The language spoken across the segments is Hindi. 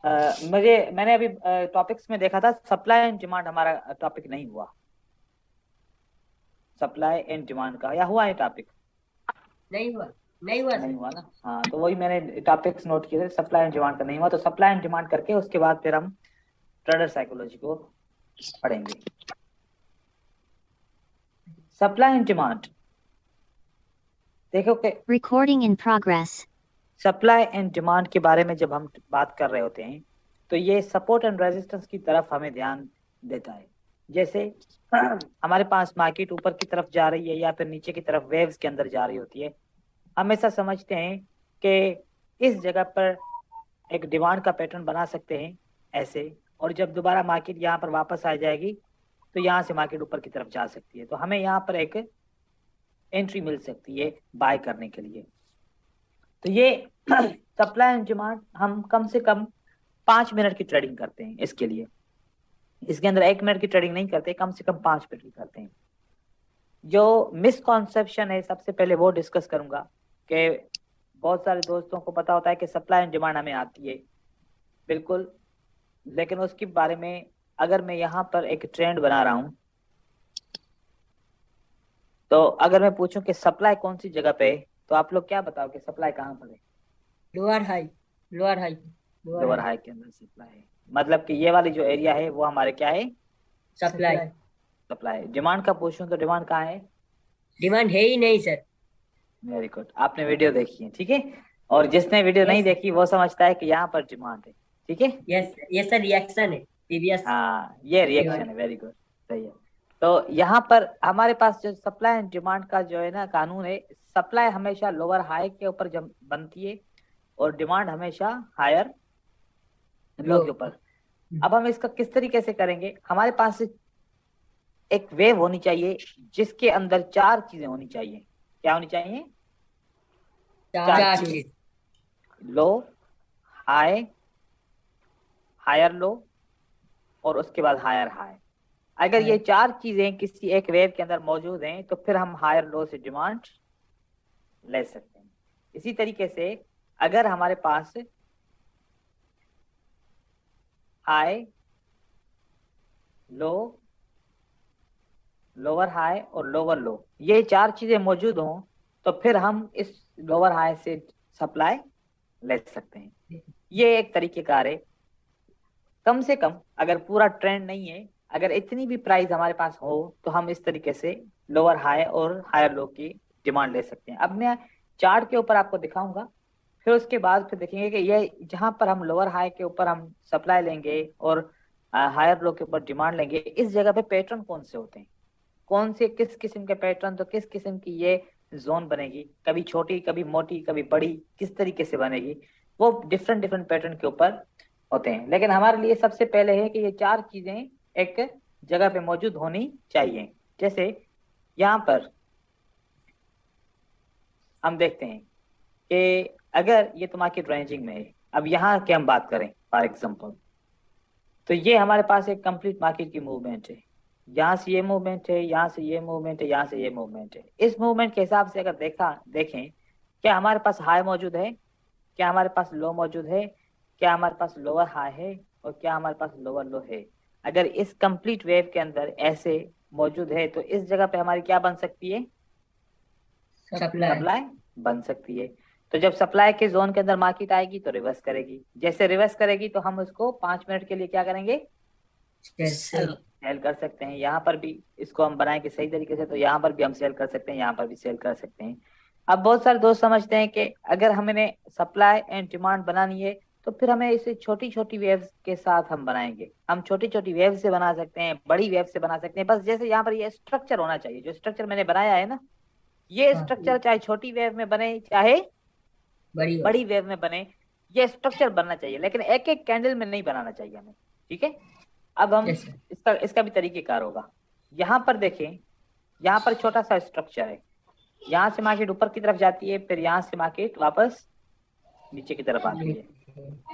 मैंने अभी टॉपिक्स में देखा था, सप्लाई एंड डिमांड हमारा टॉपिक नहीं हुआ। सप्लाई एंड डिमांड का या हुआ है टॉपिक? नहीं हुआ। नहीं हुआ नहीं सर। हुआ ना। हाँ, तो वही मैंने टॉपिक्स नोट किए थे, सप्लाई एंड डिमांड का नहीं हुआ, तो सप्लाई एंड डिमांड करके उसके बाद फिर हम ट्रेडर साइकोलॉजी को पढ़ेंगे। सप्लाई एंड डिमांड देखो कि Recording in progress. Supply and demand के बारे में जब हम बात कर रहे होते हैं तो ये सपोर्ट एंड रेजिस्टेंस की तरफ हमें ध्यान देता है। जैसे हमारे पास मार्केट ऊपर की तरफ जा रही है या फिर नीचे की तरफ वेव्स के अंदर जा रही होती है, हमेशा समझते हैं कि इस जगह पर एक डिमांड का पैटर्न बना सकते हैं ऐसे, और जब दोबारा मार्केट यहाँ पर वापस आ जाएगी तो यहाँ से मार्केट ऊपर की तरफ जा सकती है, तो हमें यहाँ पर एक एंट्री मिल सकती है बाय करने के लिए। तो ये सप्लाई एंड डिमांड हम कम से कम 5 मिनट की ट्रेडिंग करते हैं इसके लिए। इसके अंदर 1 मिनट की ट्रेडिंग नहीं करते, कम से कम 5 मिनट की करते हैं। जो मिसकॉन्सेप्शन है सबसे पहले वो डिस्कस करूंगा कि बहुत सारे दोस्तों को पता होता है कि सप्लाई एंड डिमांड हमें आती है, बिल्कुल, लेकिन उसके बारे में अगर मैं यहाँ पर एक ट्रेंड बना रहा हूँ तो अगर मैं पूछूं कि सप्लाई कौन सी जगह पे है, तो आप लोग क्या बताओगे सप्लाई कहाँ पर है? Lower high. Lower high. Lower lower high. High के अंदर सप्लाई है, मतलब कि ये वाली जो एरिया है वो हमारे क्या है? सप्लाई। सप्लाई। डिमांड का पूछूं तो डिमांड कहाँ है? डिमांड है ही नहीं सर। वेरी गुड, आपने वीडियो देखी है, ठीक है। और जिसने वीडियो नहीं यस। देखी वो समझता है कि यहाँ पर डिमांड है, ठीक है। यस। ये सर रिएक्शन है प्रीवियस। हाँ, ये रिएक्शन है, वेरी गुड, सही है। तो यहाँ पर हमारे पास जो सप्लाई एंड डिमांड का जो है ना कानून है, सप्लाई हमेशा लोअर हाई के ऊपर जब बनती है और डिमांड हमेशा हायर लो लो। के ऊपर। अब हम इसका किस तरीके से करेंगे? हमारे पास एक वेव होनी चाहिए जिसके अंदर चार चीजें होनी चाहिए। क्या होनी चाहिए? चार चार चीजें। चीज। लो, हाई, हायर लो, और उसके बाद हायर हाई। अगर ये चार चीजें किसी एक वेव के अंदर मौजूद हैं तो फिर हम हायर लो से डिमांड ले सकते हैं। इसी तरीके से अगर हमारे पास हाई, लो, लोअर हाई और लोअर लो, ये चार चीजें मौजूद हों तो फिर हम इस लोअर हाई से सप्लाई ले सकते हैं। ये एक तरीकेकार है। कम से कम अगर पूरा ट्रेंड नहीं है, अगर इतनी भी प्राइस हमारे पास हो तो हम इस तरीके से लोअर हाई और हायर लो की डिमांड ले सकते हैं। अब मैं चार्ट के ऊपर आपको दिखाऊंगा, फिर उसके बाद फिर देखेंगे कि ये जहां पर हम लोअर हाई के ऊपर हम सप्लाई लेंगे और हायर लो के ऊपर डिमांड लेंगे, इस जगह पे पैटर्न कौन से होते हैं, कौन से किस किस्म के पैटर्न, तो किस किस्म की ये जोन बनेगी, कभी छोटी कभी मोटी कभी बड़ी, किस तरीके से बनेगी, वो डिफरेंट डिफरेंट पैटर्न के ऊपर होते हैं। लेकिन हमारे लिए सबसे पहले है कि ये चार चीजें एक जगह पे मौजूद होनी चाहिए। जैसे यहाँ पर हम देखते हैं कि अगर ये तो मार्केट रेंजिंग में है, अब यहाँ की हम बात करें फॉर एग्जांपल, तो ये हमारे पास एक कंप्लीट मार्केट की मूवमेंट है। यहाँ से ये मूवमेंट है, यहाँ से ये मूवमेंट है, यहाँ से ये मूवमेंट है। इस मूवमेंट के हिसाब से अगर देखें, क्या हमारे पास हाई मौजूद है, क्या हमारे पास लो मौजूद है, क्या हमारे पास लोअर हाई है, और क्या हमारे पास लोअर लो है? अगर इस कंप्लीट वेव के अंदर ऐसे मौजूद है तो इस जगह पे हमारी क्या बन सकती है? सप्लाई। सप्लाई बन सकती है। तो जब सप्लाई के जोन के अंदर मार्केट आएगी तो रिवर्स करेगी, जैसे रिवर्स करेगी तो हम उसको 5 मिनट के लिए क्या करेंगे? सेल। सेल कर सकते हैं। यहाँ पर भी इसको हम बनाएंगे सही तरीके से तो यहाँ पर भी हम सेल कर सकते हैं, यहाँ पर भी सेल कर सकते हैं। अब बहुत सारे दोस्त समझते हैं कि अगर हमें सप्लाई एंड डिमांड बनानी है तो फिर हमें इसे छोटी छोटी वेव्स के साथ हम बनाएंगे। हम छोटी छोटी वेव से बना सकते हैं, बड़ी वेव से बना सकते हैं, बस जैसे यहाँ पर ये स्ट्रक्चर होना चाहिए, जो स्ट्रक्चर मैंने बनाया है ना, ये हाँ। स्ट्रक्चर चाहे छोटी वेव में बने चाहे बड़ी हो। बड़ी वेव में बने, ये स्ट्रक्चर बनना चाहिए, लेकिन एक एक कैंडल में नहीं बनाना चाहिए हमें, ठीक है। अब हम यस सर। इसका इसका भी तरीकेकार होगा। यहाँ पर देखें, यहाँ पर छोटा सा स्ट्रक्चर है, यहाँ से मार्केट ऊपर की तरफ जाती है, फिर यहाँ से मार्केट वापस नीचे की तरफ आती है,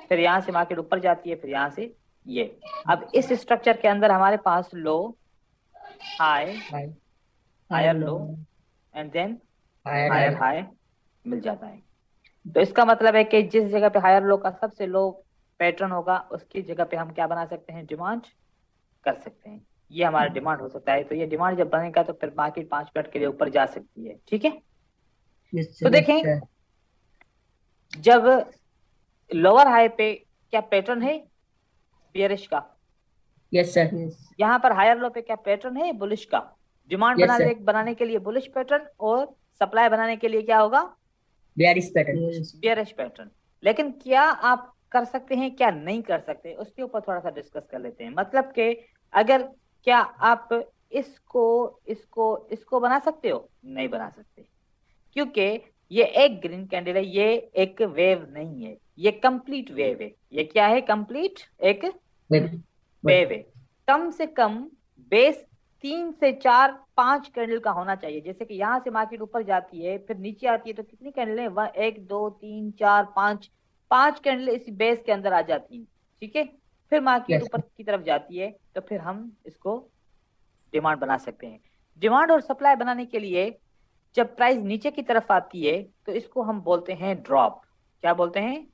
फिर यहाँ से मार्केट ऊपर जाती है, फिर यहाँ से ये। अब इस स्ट्रक्चर के अंदर हमारे पास low, high, high. Higher higher low. Low, and then higher higher high. High मिल जाता है। तो इसका मतलब है कि जिस जगह पे हायर लो का सबसे लो पैटर्न होगा उसकी जगह पे हम क्या बना सकते हैं, डिमांड कर सकते हैं। ये हमारा डिमांड हो सकता है। तो ये डिमांड जब बनेगा तो फिर मार्केट 5 मिनट के लिए ऊपर जा सकती है। ठीक है, तो देखें जब लोअर हाई पे क्या पैटर्न है बियरिश का, यस सर, यहाँ पर हायर लो पे क्या पैटर्न है, बुलिश का। Demand Yes, sir. बनाने के लिए बुलिश पैटर्न और सप्लाई बनाने के लिए क्या होगा, बेयरिश पैटर्न। Bearish pattern. लेकिन क्या आप कर सकते हैं, क्या नहीं कर सकते, उसके ऊपर थोड़ा सा डिस्कस कर लेते हैं। मतलब कि अगर क्या आप इसको इसको इसको बना सकते हो, नहीं बना सकते, क्योंकि ये एक ग्रीन कैंडल है, ये एक वेव नहीं है, ये कंप्लीट वेव है। ये क्या है, कंप्लीट एक वेव है। कम से कम बेस 3 से 4 5 कैंडल का होना चाहिए। जैसे कि यहाँ से मार्केट ऊपर जाती है फिर नीचे आती है तो कितनी कैंडल है, 1 2 3 4 5, 5 कैंडल इस बेस के अंदर आ जाती है। ठीक है, फिर मार्केट ऊपर की तरफ जाती है तो फिर हम इसको डिमांड बना सकते हैं। डिमांड और सप्लाई बनाने के लिए जब प्राइस नीचे की तरफ आती है तो इसको हम बोलते हैं ड्रॉप। क्या बोलते हैं,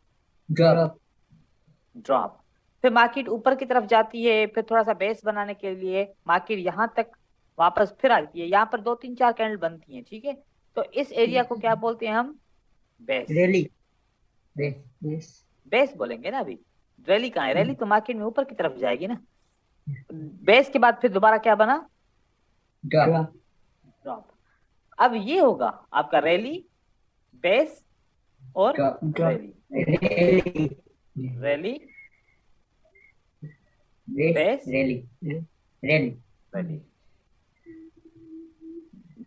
ड्रॉप। फिर मार्केट ऊपर की तरफ जाती है, फिर थोड़ा सा बेस बनाने के लिए मार्केट यहाँ तक वापस फिर आती है, यहाँ पर 2 3 4 कैंडल बनती हैं। ठीक है, तो इस एरिया को क्या बोलते हैं हम, बेस। रैली, बेस बोलेंगे ना। अभी रैली कहाँ है, रैली तो मार्केट में ऊपर की तरफ जाएगी ना। बेस के बाद फिर दोबारा क्या बना, ड्रॉप। अब ये होगा आपका रैली, बेस और रैली, रैली बेस रैली।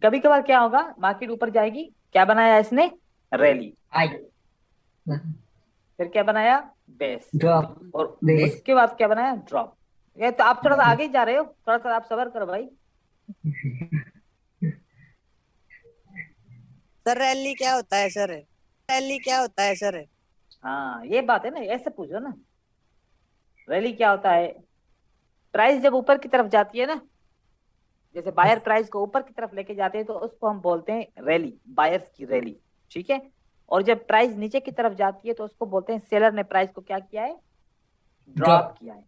कभी कभार क्या होगा, मार्केट ऊपर जाएगी, क्या बनाया इसने, रैली, फिर क्या बनाया, बेस, ड्रॉप, और उसके बाद क्या बनाया, ड्रॉप। ये तो आप थोड़ा सा आगे ही जा रहे हो, थोड़ा सा आप सबर करो भाई। सर रैली क्या होता है सर, रैली क्या होता है सर। हाँ ये बात है ना, ऐसे पूछो ना, रैली क्या होता है। प्राइस जब ऊपर की तरफ जाती है ना, जैसे बायर प्राइस को ऊपर की तरफ लेके जाते हैं तो उसको हम बोलते हैं रैली, बायर्स की रैली। ठीक है, और जब प्राइस नीचे की तरफ जाती है तो उसको बोलते हैं सेलर ने प्राइस को क्या किया है, ड्रॉप किया है।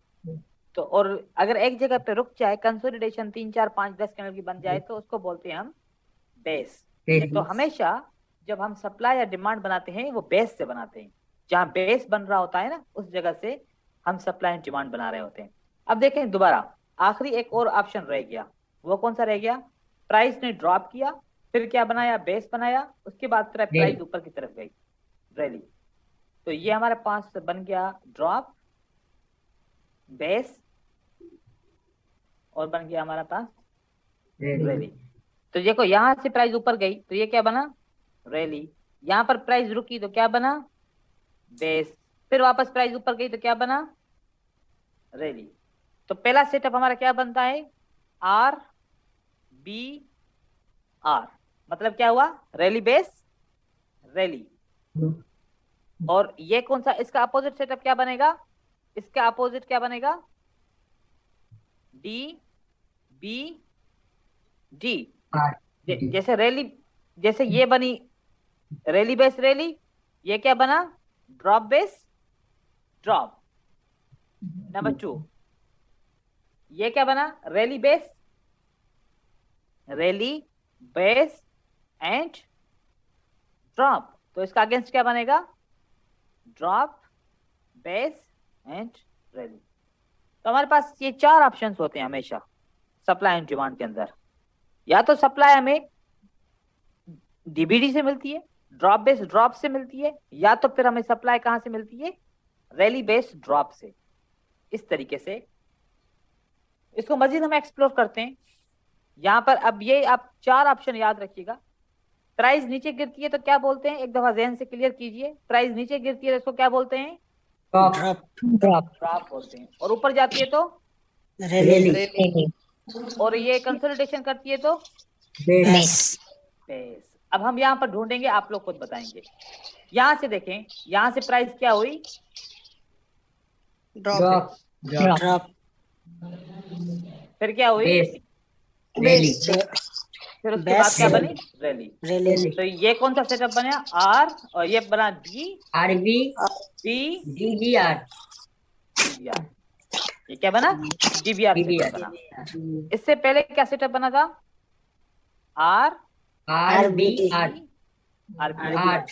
तो और अगर एक जगह पे रुक जाए, कंसोलिडेशन 3 4 5 10 कैंडल की बन जाए तो उसको बोलते हैं हम बेस। तो हमेशा जब हम सप्लाई या डिमांड बनाते हैं वो बेस से बनाते हैं, जहां बेस बन रहा होता है ना उस जगह से हम सप्लाई एंड डिमांड बना रहे होते हैं। अब देखें दोबारा आखिरी एक और ऑप्शन रह गया, वो कौन सा रह गया, प्राइस ने ड्रॉप किया, फिर क्या बनाया, बेस बनाया, उसके बाद फिर प्राइस ऊपर की तरफ गई, रैली। तो ये हमारे पास बन गया ड्रॉप, बेस और बन गया हमारे पास रैली। तो देखो यहां से प्राइस ऊपर गई तो ये क्या बना, रैली। यहाँ पर प्राइस रुकी तो क्या बना, बेस। फिर वापस प्राइस ऊपर गई तो क्या बना, रैली। तो पहला सेटअप हमारा क्या बनता है, आर बी आर, मतलब क्या हुआ, रैली बेस रैली। और ये कौन सा, इसका अपोजिट सेटअप क्या बनेगा, इसका अपोजिट क्या बनेगा, डी बी डी। जैसे रैली, जैसे ये बनी रैली बेस रैली, ये क्या बना, ड्रॉप बेस ड्रॉप। नंबर 2 ये क्या बना, रैली बेस एंड ड्रॉप। तो इसका अगेंस्ट क्या बनेगा, ड्रॉप बेस एंड रैली। तो हमारे पास ये 4 ऑप्शंस होते हैं हमेशा सप्लाई एंड डिमांड के अंदर। या तो सप्लाई हमें डीबीडी से मिलती है, ड्रॉप बेस ड्रॉप से मिलती है, या तो फिर हमें सप्लाई कहां से मिलती है, रैली बेस ड्रॉप से। इस तरीके से इसको मजीद हम एक्सप्लोर करते हैं। यहां पर अब ये आप 4 ऑप्शन याद रखिएगा। प्राइस नीचे गिरती है तो क्या बोलते हैं, एक दफा ज़हन से क्लियर कीजिए, प्राइस नीचे गिरती है तो इसको क्या बोलते हैं, ड्रॉप बोलते हैं। और ऊपर जाती है तो रैली। और ये कंसोलिडेशन करती है तो बेस। अब हम यहाँ पर ढूंढेंगे, आप लोग खुद बताएंगे। यहां से देखें, यहां से प्राइस क्या हुई, ड्रॉप। फिर क्या हुई, रैली। फिर उसके बाद क्या बनी, रैली। तो ये कौन सा सेटअप बना, आर, और ये बना D, R B B D B R, DBR। ये क्या बना? DBR DBR। सेटअप बना। इससे पहले क्या सेटअप बना था? R RBR। आर।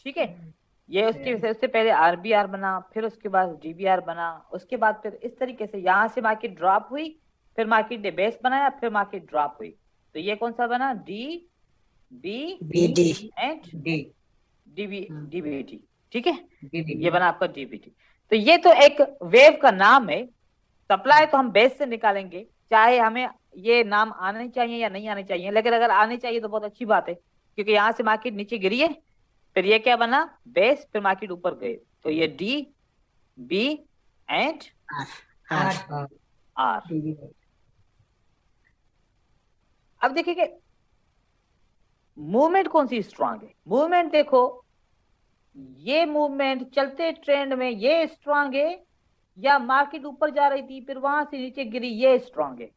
ठीक है, ये उससे पहले RBR बना, फिर उसके बाद DBR बना, उसके बाद फिर इस तरीके से यहाँ से मार्केट ड्रॉप हुई, फिर मार्केट ने बेस बनाया, फिर मार्केट ड्रॉप हुई। तो ये कौन सा बना? BD and D DBT। ठीक है, DBD। ये बना आपका DBT। तो ये तो एक वेव का नाम है। सप्लाई तो हम बेस से निकालेंगे, चाहे हमें ये नाम आने चाहिए या नहीं आने चाहिए, लेकिन अगर आने चाहिए तो बहुत अच्छी बात है, क्योंकि यहाँ से मार्केट नीचे गिरी है, फिर ये क्या बना? बेस, फिर मार्केट ऊपर गए। तो ये DB एंड R R। अब देखिए कि मूवमेंट कौन सी स्ट्रांग है। मूवमेंट देखो, ये मूवमेंट चलते ट्रेंड में ये स्ट्रांग है, या मार्केट ऊपर जा रही थी फिर वहां से नीचे गिरी, ये स्ट्रांग है।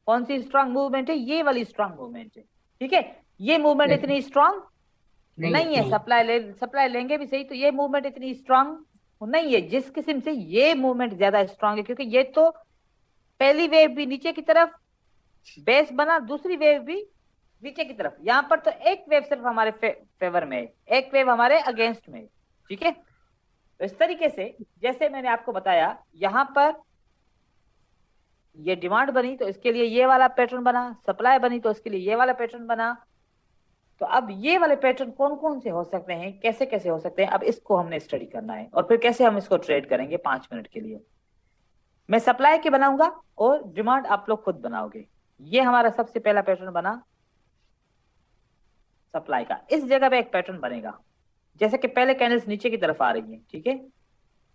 कौन सी स्ट्रांग मूवमेंट है? ये वाली स्ट्रांग मूवमेंट है। ठीक है, ये मूवमेंट इतनी स्ट्रांग नहीं है। सप्लाई लेंगे भी सही तो ये मूवमेंट इतनी स्ट्रांग नहीं है। जिस किस्म से ये मूवमेंट ज्यादा स्ट्रांग है, क्योंकि ये तो पहली वेव भी नीचे की तरफ बेस बना, दूसरी वेव भी नीचे की तरफ। यहां पर तो एक वेव सिर्फ हमारे फेवर में है, एक वेव हमारे अगेंस्ट में है। ठीक है, तो इस तरीके से जैसे मैंने आपको बताया, यहां पर ये डिमांड बनी तो इसके लिए ये वाला पैटर्न बना, सप्लाई बनी तो इसके लिए ये वाला पैटर्न बना। तो अब ये वाले पैटर्न कौन कौन से हो सकते हैं, कैसे कैसे हो सकते हैं, अब इसको हमने स्टडी करना है, और फिर कैसे हम इसको ट्रेड करेंगे 5 मिनट के लिए। मैं सप्लाई के बनाऊंगा और डिमांड आप लोग खुद बनाओगे। ये हमारा सबसे पहला पैटर्न बना सप्लाई का। इस जगह पे एक पैटर्न बनेगा, जैसे कि पहले कैंडल्स नीचे की तरफ आ रही है। ठीक है,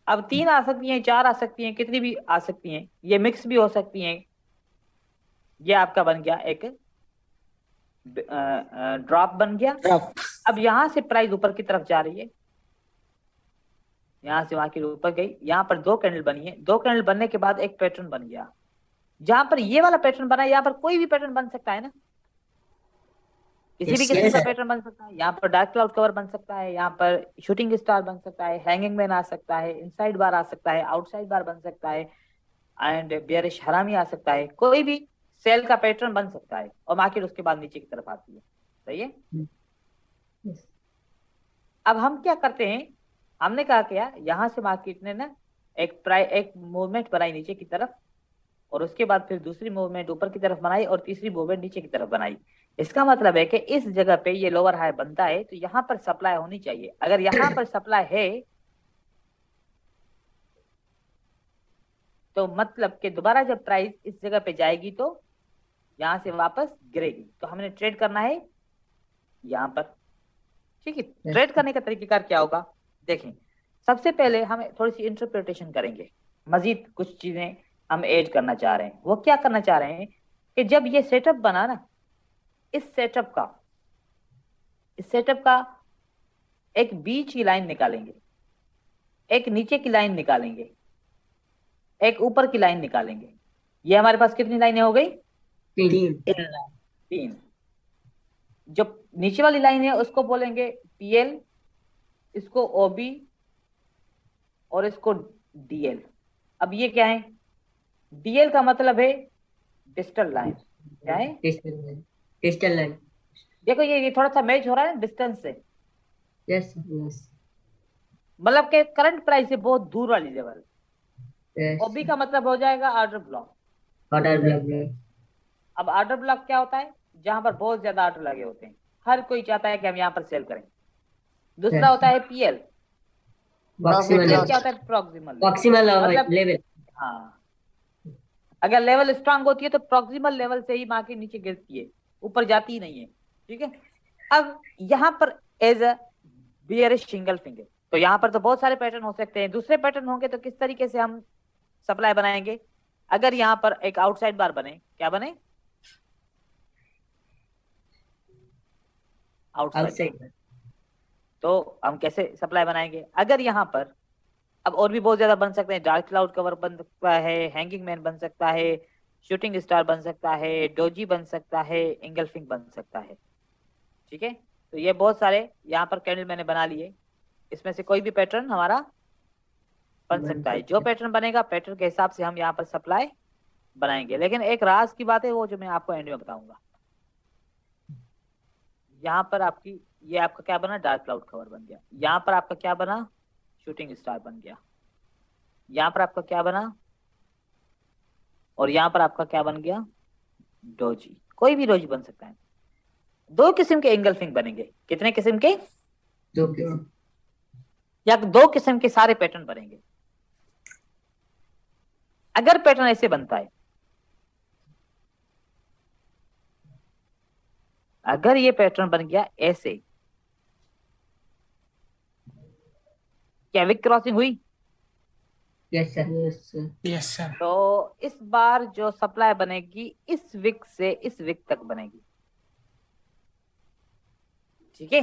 अब 3 आ सकती हैं, 4 आ सकती हैं, कितनी भी आ सकती हैं, ये मिक्स भी हो सकती हैं। ये आपका बन गया एक ड्रॉप बन गया। अब यहां से प्राइस ऊपर की तरफ जा रही है, यहां से मार्केट ऊपर गई, यहां पर 2 कैंडल बनी है। 2 कैंडल बनने के बाद एक पैटर्न बन गया, जहां पर ये वाला पैटर्न बना। यहाँ पर कोई भी पैटर्न बन सकता है ना, किसी भी किस्म का पैटर्न बन सकता है। यहाँ पर डार्क क्लाउड कवर बन सकता है, यहाँ पर शूटिंग स्टार बन सकता है, हैंगिंग मैन आ सकता है, इनसाइड बार आ सकता है, आउटसाइड बार बन सकता है, एंड बेयरिश हरामी आ सकता है। कोई भी सेल का पैटर्न बन सकता है, और मार्केट उसके बाद नीचे की तरफ आती है। सही है। अब हम क्या करते हैं, हमने कहा क्या, यहां से मार्केट ने ना एक मूवमेंट बनाई नीचे की तरफ, और उसके बाद फिर दूसरी मूवमेंट ऊपर की तरफ बनाई, और तीसरी मूवमेंट नीचे की तरफ बनाई। इसका मतलब है कि इस जगह पे ये लोअर हाई बनता है तो यहाँ पर सप्लाई होनी चाहिए। अगर यहाँ पर सप्लाई है तो मतलब कि दोबारा जब प्राइस इस जगह पे जाएगी तो यहाँ से वापस गिरेगी। तो हमने ट्रेड करना है यहाँ पर। ठीक है, ट्रेड करने का तरीकेकार क्या होगा, देखें। सबसे पहले हम थोड़ी सी इंटरप्रिटेशन करेंगे, मजीद कुछ चीजें हम ऐड करना चाह रहे हैं। वो क्या करना चाह रहे हैं कि जब ये सेटअप बना ना, इस सेटअप का एक बीच की लाइन निकालेंगे, एक नीचे की लाइन निकालेंगे, एक ऊपर की लाइन निकालेंगे। ये हमारे पास कितनी लाइनें हो गई? 3। जो नीचे वाली लाइन है उसको बोलेंगे PL, इसको OB, और इसको DL। अब ये क्या है? DL का मतलब है डिस्टल लाइन। क्या है? Digital line. देखो ये थोड़ा सा मैच हो रहा है डिस्टेंस से। यस यस मतलब के करंट प्राइस से बहुत दूर वाली लेवल। यस। OB का मतलब हो जाएगा ऑर्डर ब्लॉक। Order block. अब ऑर्डर ब्लॉक क्या होता है? जहां पर बहुत ज्यादा ऑर्डर लगे होते हैं, हर कोई चाहता है कि हम यहाँ पर सेल करें। दूसरा होता है PL। PL क्या होता है? प्रॉक्सिमल मतलब लेवल। हाँ, अगर लेवल स्ट्रांग होती है तो प्रॉक्सिमल लेवल से ही मार्केट नीचे गिरती है, ऊपर जाती ही नहीं है। ठीक है, अब यहाँ पर as a bearish single finger, तो यहाँ पर तो बहुत सारे पैटर्न हो सकते हैं। दूसरे पैटर्न होंगे तो किस तरीके से हम सप्लाई बनाएंगे? अगर यहाँ पर एक आउटसाइड बार बने, क्या बने? आउटसाइड। तो हम कैसे सप्लाई बनाएंगे? अगर यहाँ पर, अब और भी बहुत ज्यादा बन सकते हैं, डार्क क्लाउड कवर बन सकता है, हैंगिंग मैन बन सकता है, शूटिंग स्टार बन सकता है, डोजी बन सकता है, इंगल्फिंग बन सकता है। ठीक है, तो ये बहुत सारे यहाँ पर कैंडल मैंने बना लिए, इसमें से कोई भी पैटर्न हमारा बन सकता है। जो पैटर्न बनेगा पैटर्न के हिसाब से हम यहाँ पर सप्लाई बनाएंगे। लेकिन एक राज की बात है वो जो मैं आपको एंड में बताऊंगा। यहाँ पर आपकी ये आपका क्या बना, डार्क क्लाउड कवर बन गया। यहाँ पर आपका क्या बना, शूटिंग स्टार बन गया। यहाँ पर आपका क्या बना, और यहाँ पर आपका क्या बन गया, डोजी। कोई भी डोजी बन सकता है। दो किस्म के एंगल्फिंग बनेंगे। कितने किस्म के, या दो किस्म के सारे पैटर्न बनेंगे। अगर पैटर्न ऐसे बनता है, अगर ये पैटर्न बन गया ऐसे, क्या विक क्रॉसिंग हुई? Yes sir, yes sir. तो इस बार जो सप्लाई बनेगी इस विक से इस विक तक बनेगी। ठीक है।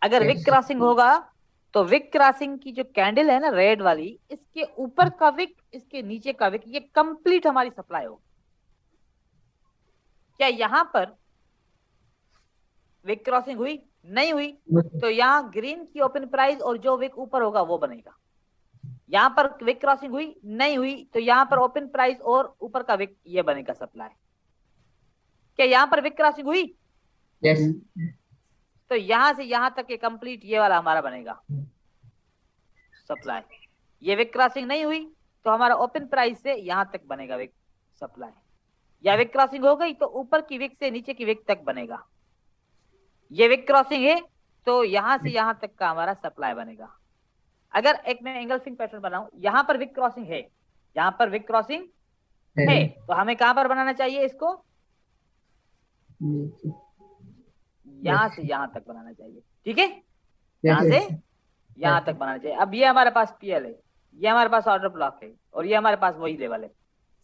अगर Yes, विक sir. क्रॉसिंग होगा तो विक क्रॉसिंग की जो कैंडल है ना रेड वाली, इसके ऊपर का विक, इसके नीचे का विक, ये कंप्लीट हमारी सप्लाई होगी। क्या यहां पर विक क्रॉसिंग हुई? नहीं हुई। तो यहाँ ग्रीन की ओपन प्राइस और जो विक ऊपर होगा वो बनेगा। यहाँ पर विक क्रॉसिंग हुई? नहीं हुई। तो यहाँ पर ओपन प्राइस और ऊपर का विक ये बनेगा सप्लाई। क्या यहाँ पर विक क्रॉसिंग हुई? यस तो यहां से यहां तक ये कंप्लीट ये वाला हमारा बनेगा सप्लाई। ये विक क्रॉसिंग नहीं हुई तो हमारा ओपन प्राइस से यहां तक बनेगा विक सप्लाई। या विक क्रॉसिंग हो गई तो ऊपर की विक से नीचे की विक तक बनेगा। ये विक क्रॉसिंग है तो यहां से यहां तक का हमारा सप्लाई बनेगा। अगर एक मैं एंगल्फिंग पैटर्न बनाऊं, यहां पर विक क्रॉसिंग है, यहां पर विक क्रॉसिंग है, तो हमें कहां पर बनाना चाहिए इसको? यहां से यहां तक बनाना चाहिए। ठीक है, यहां से यहां तक बनाना चाहिए। अब ये हमारे पास पीएल है, ये हमारे पास ऑर्डर ब्लॉक है, और ये हमारे पास वही लेवल है।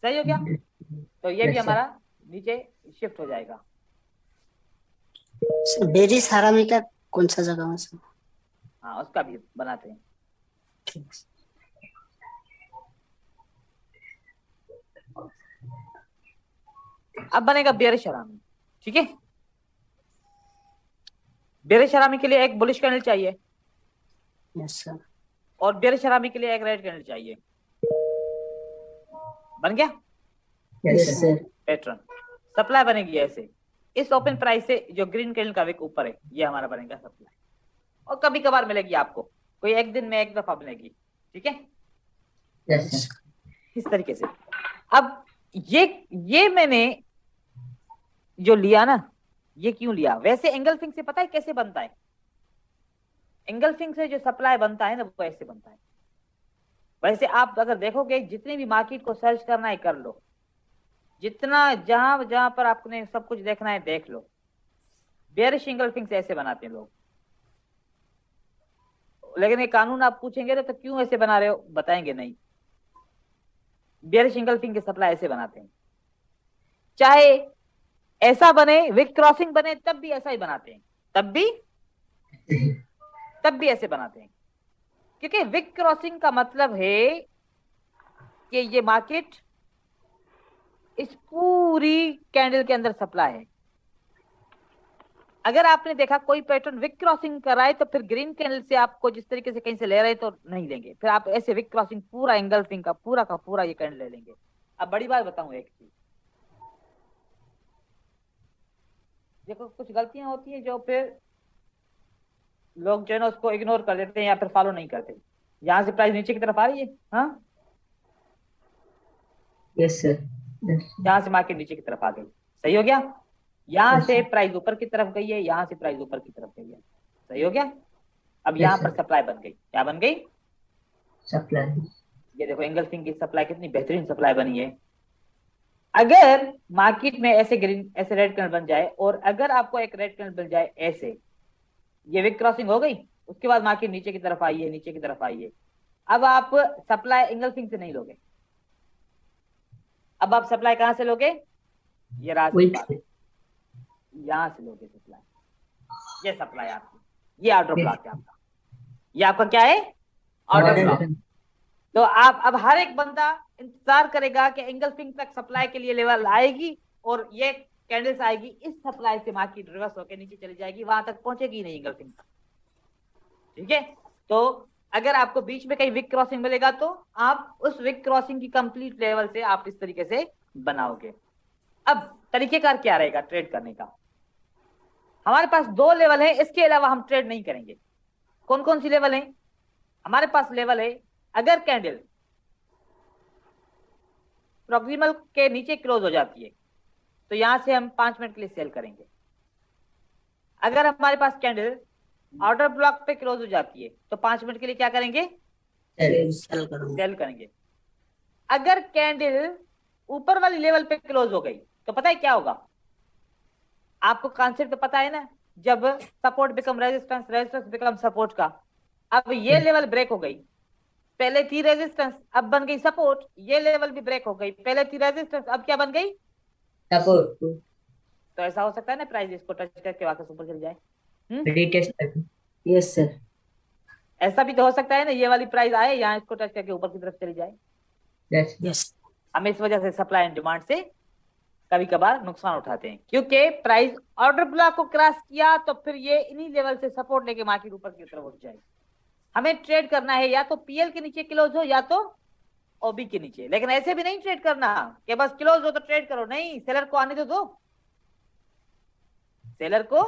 सही हो गया? तो ये भी हमारा नीचे शिफ्ट हो जाएगा। बेरी सारा में क्या कौन सा जगह है सर? हाँ, उसका भी बनाते हैं। ठीक। अब बनेगा बेरिश हरामी। ठीक है, बेरिश हरामी के लिए एक बुलिश कैंडल चाहिए, यस सर। और बेरिश हरामी के लिए एक रेड कैंडल चाहिए। बन गया यस सर, पैटर्न। सप्लाई बनेगी ऐसे, इस ओपन प्राइस से जो ग्रीन कैंडल का विक ऊपर है ये हमारा बनेगा सप्लाई। और कभी कभार मिलेगी आपको, कोई एक दिन में एक दफा मिलेगी। ठीक है, यस सर, इस तरीके से। अब ये मैंने जो लिया ना, ये क्यों लिया? वैसे एंगल्फिंग से पता है कैसे बनता है? एंगल्फिंग से जो सप्लाई बनता है ना वो ऐसे बनता है। वैसे आप अगर देखोगे जितने भी मार्केट को सर्च करना है कर लो, जितना जहां जहां पर आपने सब कुछ देखना है देख लो। बेयरिश एंगल्फिंग से ऐसे बनाते हैं लोग। लेकिन ये कानून आप पूछेंगे तो क्यों ऐसे बना रहे हो, बताएंगे नहीं। बेयरिश एंगल्फिंग की सप्लाई ऐसे बनाते हैं, चाहे ऐसा बने विक क्रॉसिंग बने तब भी ऐसा ही बनाते हैं, तब भी ऐसे बनाते हैं। क्योंकि विक क्रॉसिंग का मतलब है कि ये मार्केट इस पूरी कैंडल के अंदर सप्लाई है। अगर आपने देखा कोई पैटर्न विक क्रॉसिंग कराए तो फिर ग्रीन कैंडल से आपको जिस तरीके से कहीं से ले रहे तो नहीं लेंगे, फिर आप ऐसे विक क्रॉसिंग पूरा एंगल्फिंग का पूरा ये कैंडल ले लेंगे। अब बड़ी बात बताऊं एक चीज, देखो कुछ गलतियां होती हैं जो फिर लोग जो है ना उसको इग्नोर कर देते हैं या फिर फॉलो नहीं करते। यहां से प्राइस नीचे की तरफ आ रही है, हाँ, यस सर, यहां से मार्केट नीचे की तरफ आ गई। सही हो गया? यहां से प्राइस ऊपर की तरफ गई है, यहां से प्राइस ऊपर की तरफ गई है। सही हो गया? अब यहाँ पर सप्लाई बन गई। क्या बन गई? सप्लाई। ये देखो एंगल्फिंग की सप्लाई कितनी बेहतरीन सप्लाई बनी है। अगर मार्केट में ऐसे ग्रीन ऐसे रेड कैंडल बन जाए, और अगर आपको एक रेड कैंडल बन जाए ऐसे, ये विक क्रॉसिंग हो गई, उसके बाद मार्केट नीचे की तरफ आई है, नीचे की तरफ आई है। अब आप सप्लाई एंगल्फिंग से नहीं लोगे, अब आप सप्लाई कहां से लोगे? ये रास्ते यहां से लोगे सप्लाई। ये सप्लाई आपकी, ये ऑर्डर ब्लॉक है आपका। ये आपका क्या है? Order block. तो आप अब हर एक बंदा इंतजार करेगा कि एंगल्फिंग तक सप्लाई के लिए लेवल आएगी और ये कैंडल्स आएगी, इस सप्लाई से मार्केट रिवर्स होकर नीचे चली जाएगी, वहां तक पहुंचेगी नहीं एंगल्फिंग तक। ठीक है, तो अगर आपको बीच में कहीं विक क्रॉसिंग मिलेगा तो आप उस विक क्रॉसिंग की कंप्लीट लेवल से आप इस तरीके से बनाओगे। अब तरीकेकार क्या रहेगा ट्रेड करने का? हमारे पास दो लेवल है, इसके अलावा हम ट्रेड नहीं करेंगे। कौन कौन सी लेवल है हमारे पास? लेवल है, अगर कैंडल प्रॉक्सिमल के नीचे क्लोज हो जाती है तो यहां से हम 5 मिनट के लिए सेल करेंगे। अगर हमारे पास कैंडल ऑर्डर ब्लॉक पे क्लोज हो जाती है तो 5 मिनट के लिए क्या करेंगे? सेल करूंगा। सेल करेंगे। अगर कैंडल ऊपर वाली लेवल पे क्लोज हो गई तो पता है क्या होगा? आपको कॉन्सेप्ट तो पता है ना, जब support become resistance, resistance become support का। अब ये लेवल ब्रेक हो गई, पहले थी रेजिस्टेंस अब बन गई सपोर्ट, ये लेवल भी ब्रेक हो गई, पहले थी रेजिस्टेंस अब क्या बन गई? सपोर्ट। तो ऐसा हो सकता है ना प्राइस इसको टच करके वापस ऊपर चली जाए। रीटेस्ट करके। Yes sir. ऐसा भी तो हो सकता है ना, ये वाली प्राइस आए यहाँ इसको टच करके ऊपर की तरफ चली जाए। Yes yes. हम इस वजह से सप्लाई एंड डिमांड से कभी कभार नुकसान उठाते हैं, क्योंकि प्राइस ऑर्डर ब्लॉक को क्रॉस किया तो फिर ये इन्हीं लेवल से सपोर्ट लेके मार्केट ऊपर की तरफ उठ जाए। हमें ट्रेड करना है या तो पीएल के नीचे क्लोज हो या तो ओबी के नीचे, लेकिन ऐसे भी नहीं ट्रेड करना कि बस क्लोज हो तो ट्रेड करो, नहीं, सेलर को आने तो दो, सेलर को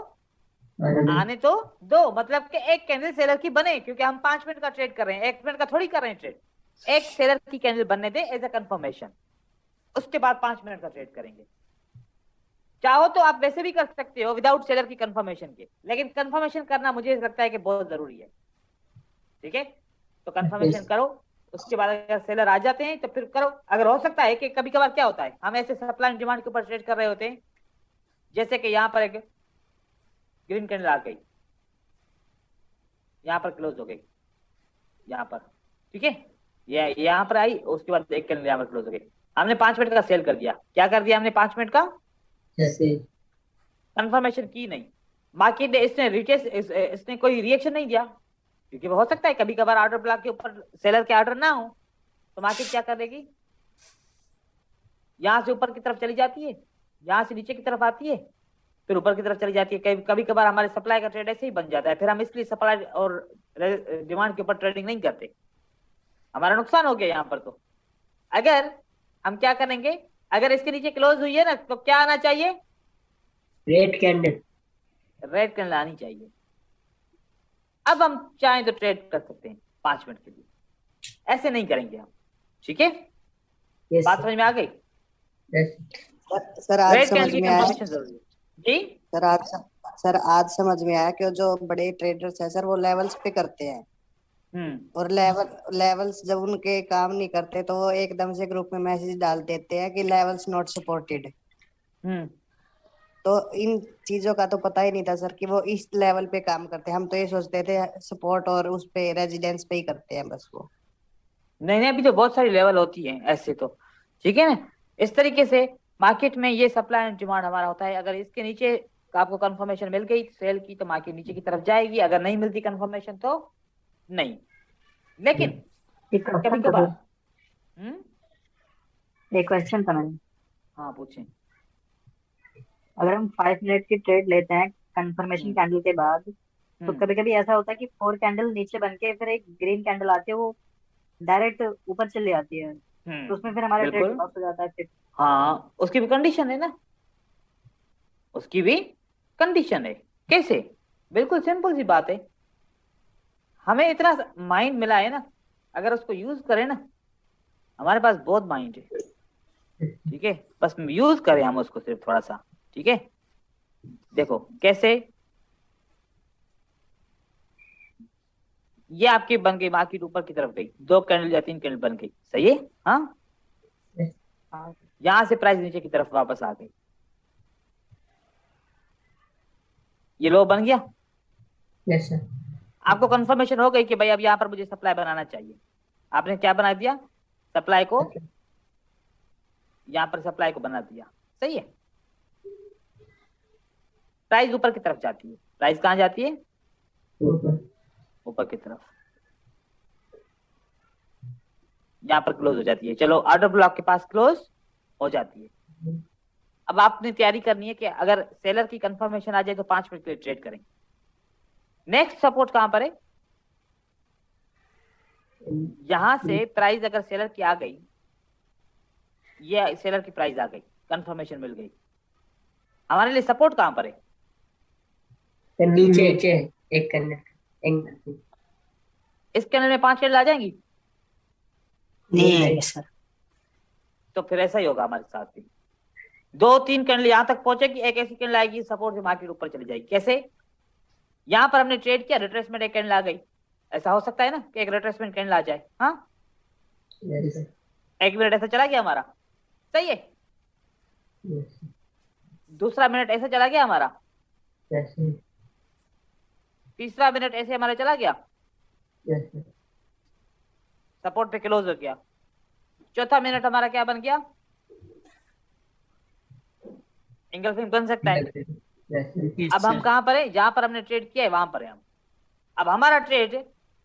आने तो दो। मतलब कि एक कैंडल सेलर की बने, क्योंकि हम 5 मिनट का ट्रेड कर रहे हैं, 1 मिनट का थोड़ी कर रहे हैं ट्रेड। एक सेलर की कैंडल बनने दे एज ए कंफर्मेशन, उसके बाद 5 मिनट का ट्रेड करेंगे। चाहो तो आप वैसे भी कर सकते हो विदाउट सेलर की कंफर्मेशन के, लेकिन कंफर्मेशन करना मुझे लगता है कि बहुत जरूरी है। ठीक है, तो कंफर्मेशन करो, उसके बाद अगर सेलर आ जाते हैं तो फिर करो। अगर हो सकता है कि कभी कभार क्या होता है, हम ऐसे सप्लाई एंड डिमांड के ऊपर ट्रेड कर रहे होते हैं, जैसे कि यहाँ पर एक ग्रीन कैंडल आ गई, यहाँ पर क्लोज हो गई, यहाँ पर, ठीक है, ये यहाँ पर आई, उसके बाद एक कैंडल यहाँ पर क्लोज हो गई, हमने 5 मिनट का सेल कर दिया। क्या कर दिया हमने 5 मिनट का? जैसे कंफर्मेशन की नहीं, मार्केट ने इसने कोई रिएक्शन नहीं दिया, क्योंकि हो सकता है कभी कभार ऑर्डर ब्लॉक के ऊपर सेलर के ऑर्डर ना हो, तो मार्केट क्या करेगी? यहां से ऊपर की तरफ चली जाती है, यहां से नीचे की तरफ आती है, फिर ऊपर की तरफ चली जाती है। कभी कभार हमारे सप्लाई का ट्रेड ऐसे ही बन जाता है, फिर हम इसलिए सप्लाई और डिमांड के ऊपर ट्रेडिंग नहीं करते, हमारा नुकसान हो गया यहाँ पर। तो अगर हम क्या करेंगे, अगर इसके नीचे क्लोज हुई है ना तो क्या आना चाहिए? Red candle. रेड कैंडल आनी चाहिए। अब हम चाहें तो ट्रेड कर सकते हैं 5 मिनट के लिए, ऐसे नहीं करेंगे हम। ठीक है, यस बात समझ में आ गई? यस सर आज रेड समझ कैंडल की में आया। कंफर्मेशन जरूरी है जी। सर आज समझ में आया कि जो बड़े ट्रेडर्स है सर वो लेवल्स पे करते हैं, और लेवल्स जब उनके काम नहीं करते तो वो एकदम से ग्रुप में मैसेज डाल देते हैं कि लेवल्स नॉट सपोर्टेड। तो इन चीजों का तो पता ही नहीं था सर कि वो इस लेवल पे काम करते हैं। हम तो ये सोचते थे सपोर्ट और उस पे रेजिडेंस पे ही करते हैं बस वो। नहीं, अभी तो बहुत सारी लेवल होती है ऐसे तो। ठीक है ना, इस तरीके से मार्केट में ये सप्लाई एंड डिमांड हमारा होता है। अगर इसके नीचे आपको कंफर्मेशन मिल गई सेल की तो मार्केट नीचे की तरफ जाएगी, अगर नहीं मिलती कंफर्मेशन तो नहीं। लेकिन एक कभी क्वेश्चन था कभार सर, एक क्वेश्चन था मैंने। हाँ पूछें। अगर हम 5 मिनट की ट्रेड लेते हैं कंफर्मेशन कैंडल के बाद, तो कभी कभी ऐसा होता है कि 4 कैंडल नीचे बन के फिर एक ग्रीन कैंडल आती है, वो डायरेक्ट ऊपर चली जाती है, तो उसमें फिर हमारा ट्रेड बिल्कुल। लॉस हो जाता है फिर। हाँ, उसकी भी कंडीशन है ना, उसकी भी कंडीशन है। कैसे? बिल्कुल सिंपल सी बात है, हमें इतना माइंड मिला है ना, अगर उसको यूज करें ना, हमारे पास बहुत माइंड है। ठीक है, बस यूज करें हम उसको सिर्फ थोड़ा सा। ठीक है, देखो कैसे, ये आपकी बन गई मार्केट ऊपर की तरफ गई, 2 कैंडल या 3 कैंडल बन गई, सही है? हाँ, यहां से प्राइस नीचे की तरफ वापस आ गई, ये लो बन गया। Yes sir. आपको कंफर्मेशन हो गई कि भाई अब यहाँ पर मुझे सप्लाई बनाना चाहिए, आपने क्या बना दिया? सप्लाई को, यहाँ पर सप्लाई को बना दिया, सही है। प्राइस ऊपर की तरफ जाती है, प्राइस कहाँ जाती है? ऊपर की तरफ, यहाँ पर क्लोज हो जाती है। चलो ऑर्डर ब्लॉक के पास क्लोज हो जाती है। अब आपने तैयारी करनी है कि अगर सेलर की कंफर्मेशन आ जाए तो 5 मिनट के लिए ट्रेड करेंगे। नेक्स्ट सपोर्ट कहां पर है? यहां से प्राइस अगर सेलर की आ गई, ये सेलर की प्राइस आ गई, कंफर्मेशन मिल गई, हमारे लिए सपोर्ट कहां पर है? तो नीचे एक कैंडल इस कैंडल में 5 कैंडल आ जाएंगी? नहीं आएगा सर। तो फिर ऐसा ही होगा हमारे साथ भी, 2-3 कैंडल यहां तक पहुंचेगी, एक ऐसी कैंडल आएगी सपोर्ट से मार्केट ऊपर चली जाएगी। कैसे? यहां पर हमने ट्रेड किया, रिट्रेसमेंट एक कैंडल आ गई, ऐसा हो सकता है ना कि एक रिट्रेसमेंट कैंडल आ जाए। हाँ, एक मिनट ऐसा चला गया हमारा, सही है। दूसरा मिनट ऐसे चला गया हमारा, तीसरा मिनट ऐसे हमारा चला गया, सपोर्ट पे क्लोज हो गया। चौथा मिनट हमारा क्या बन गया? इंगल्फिंग बन सकता है। अब हम कहां पर है? जहां पर हमने ट्रेड किया है वहां पर है हम। अब हमारा ट्रेड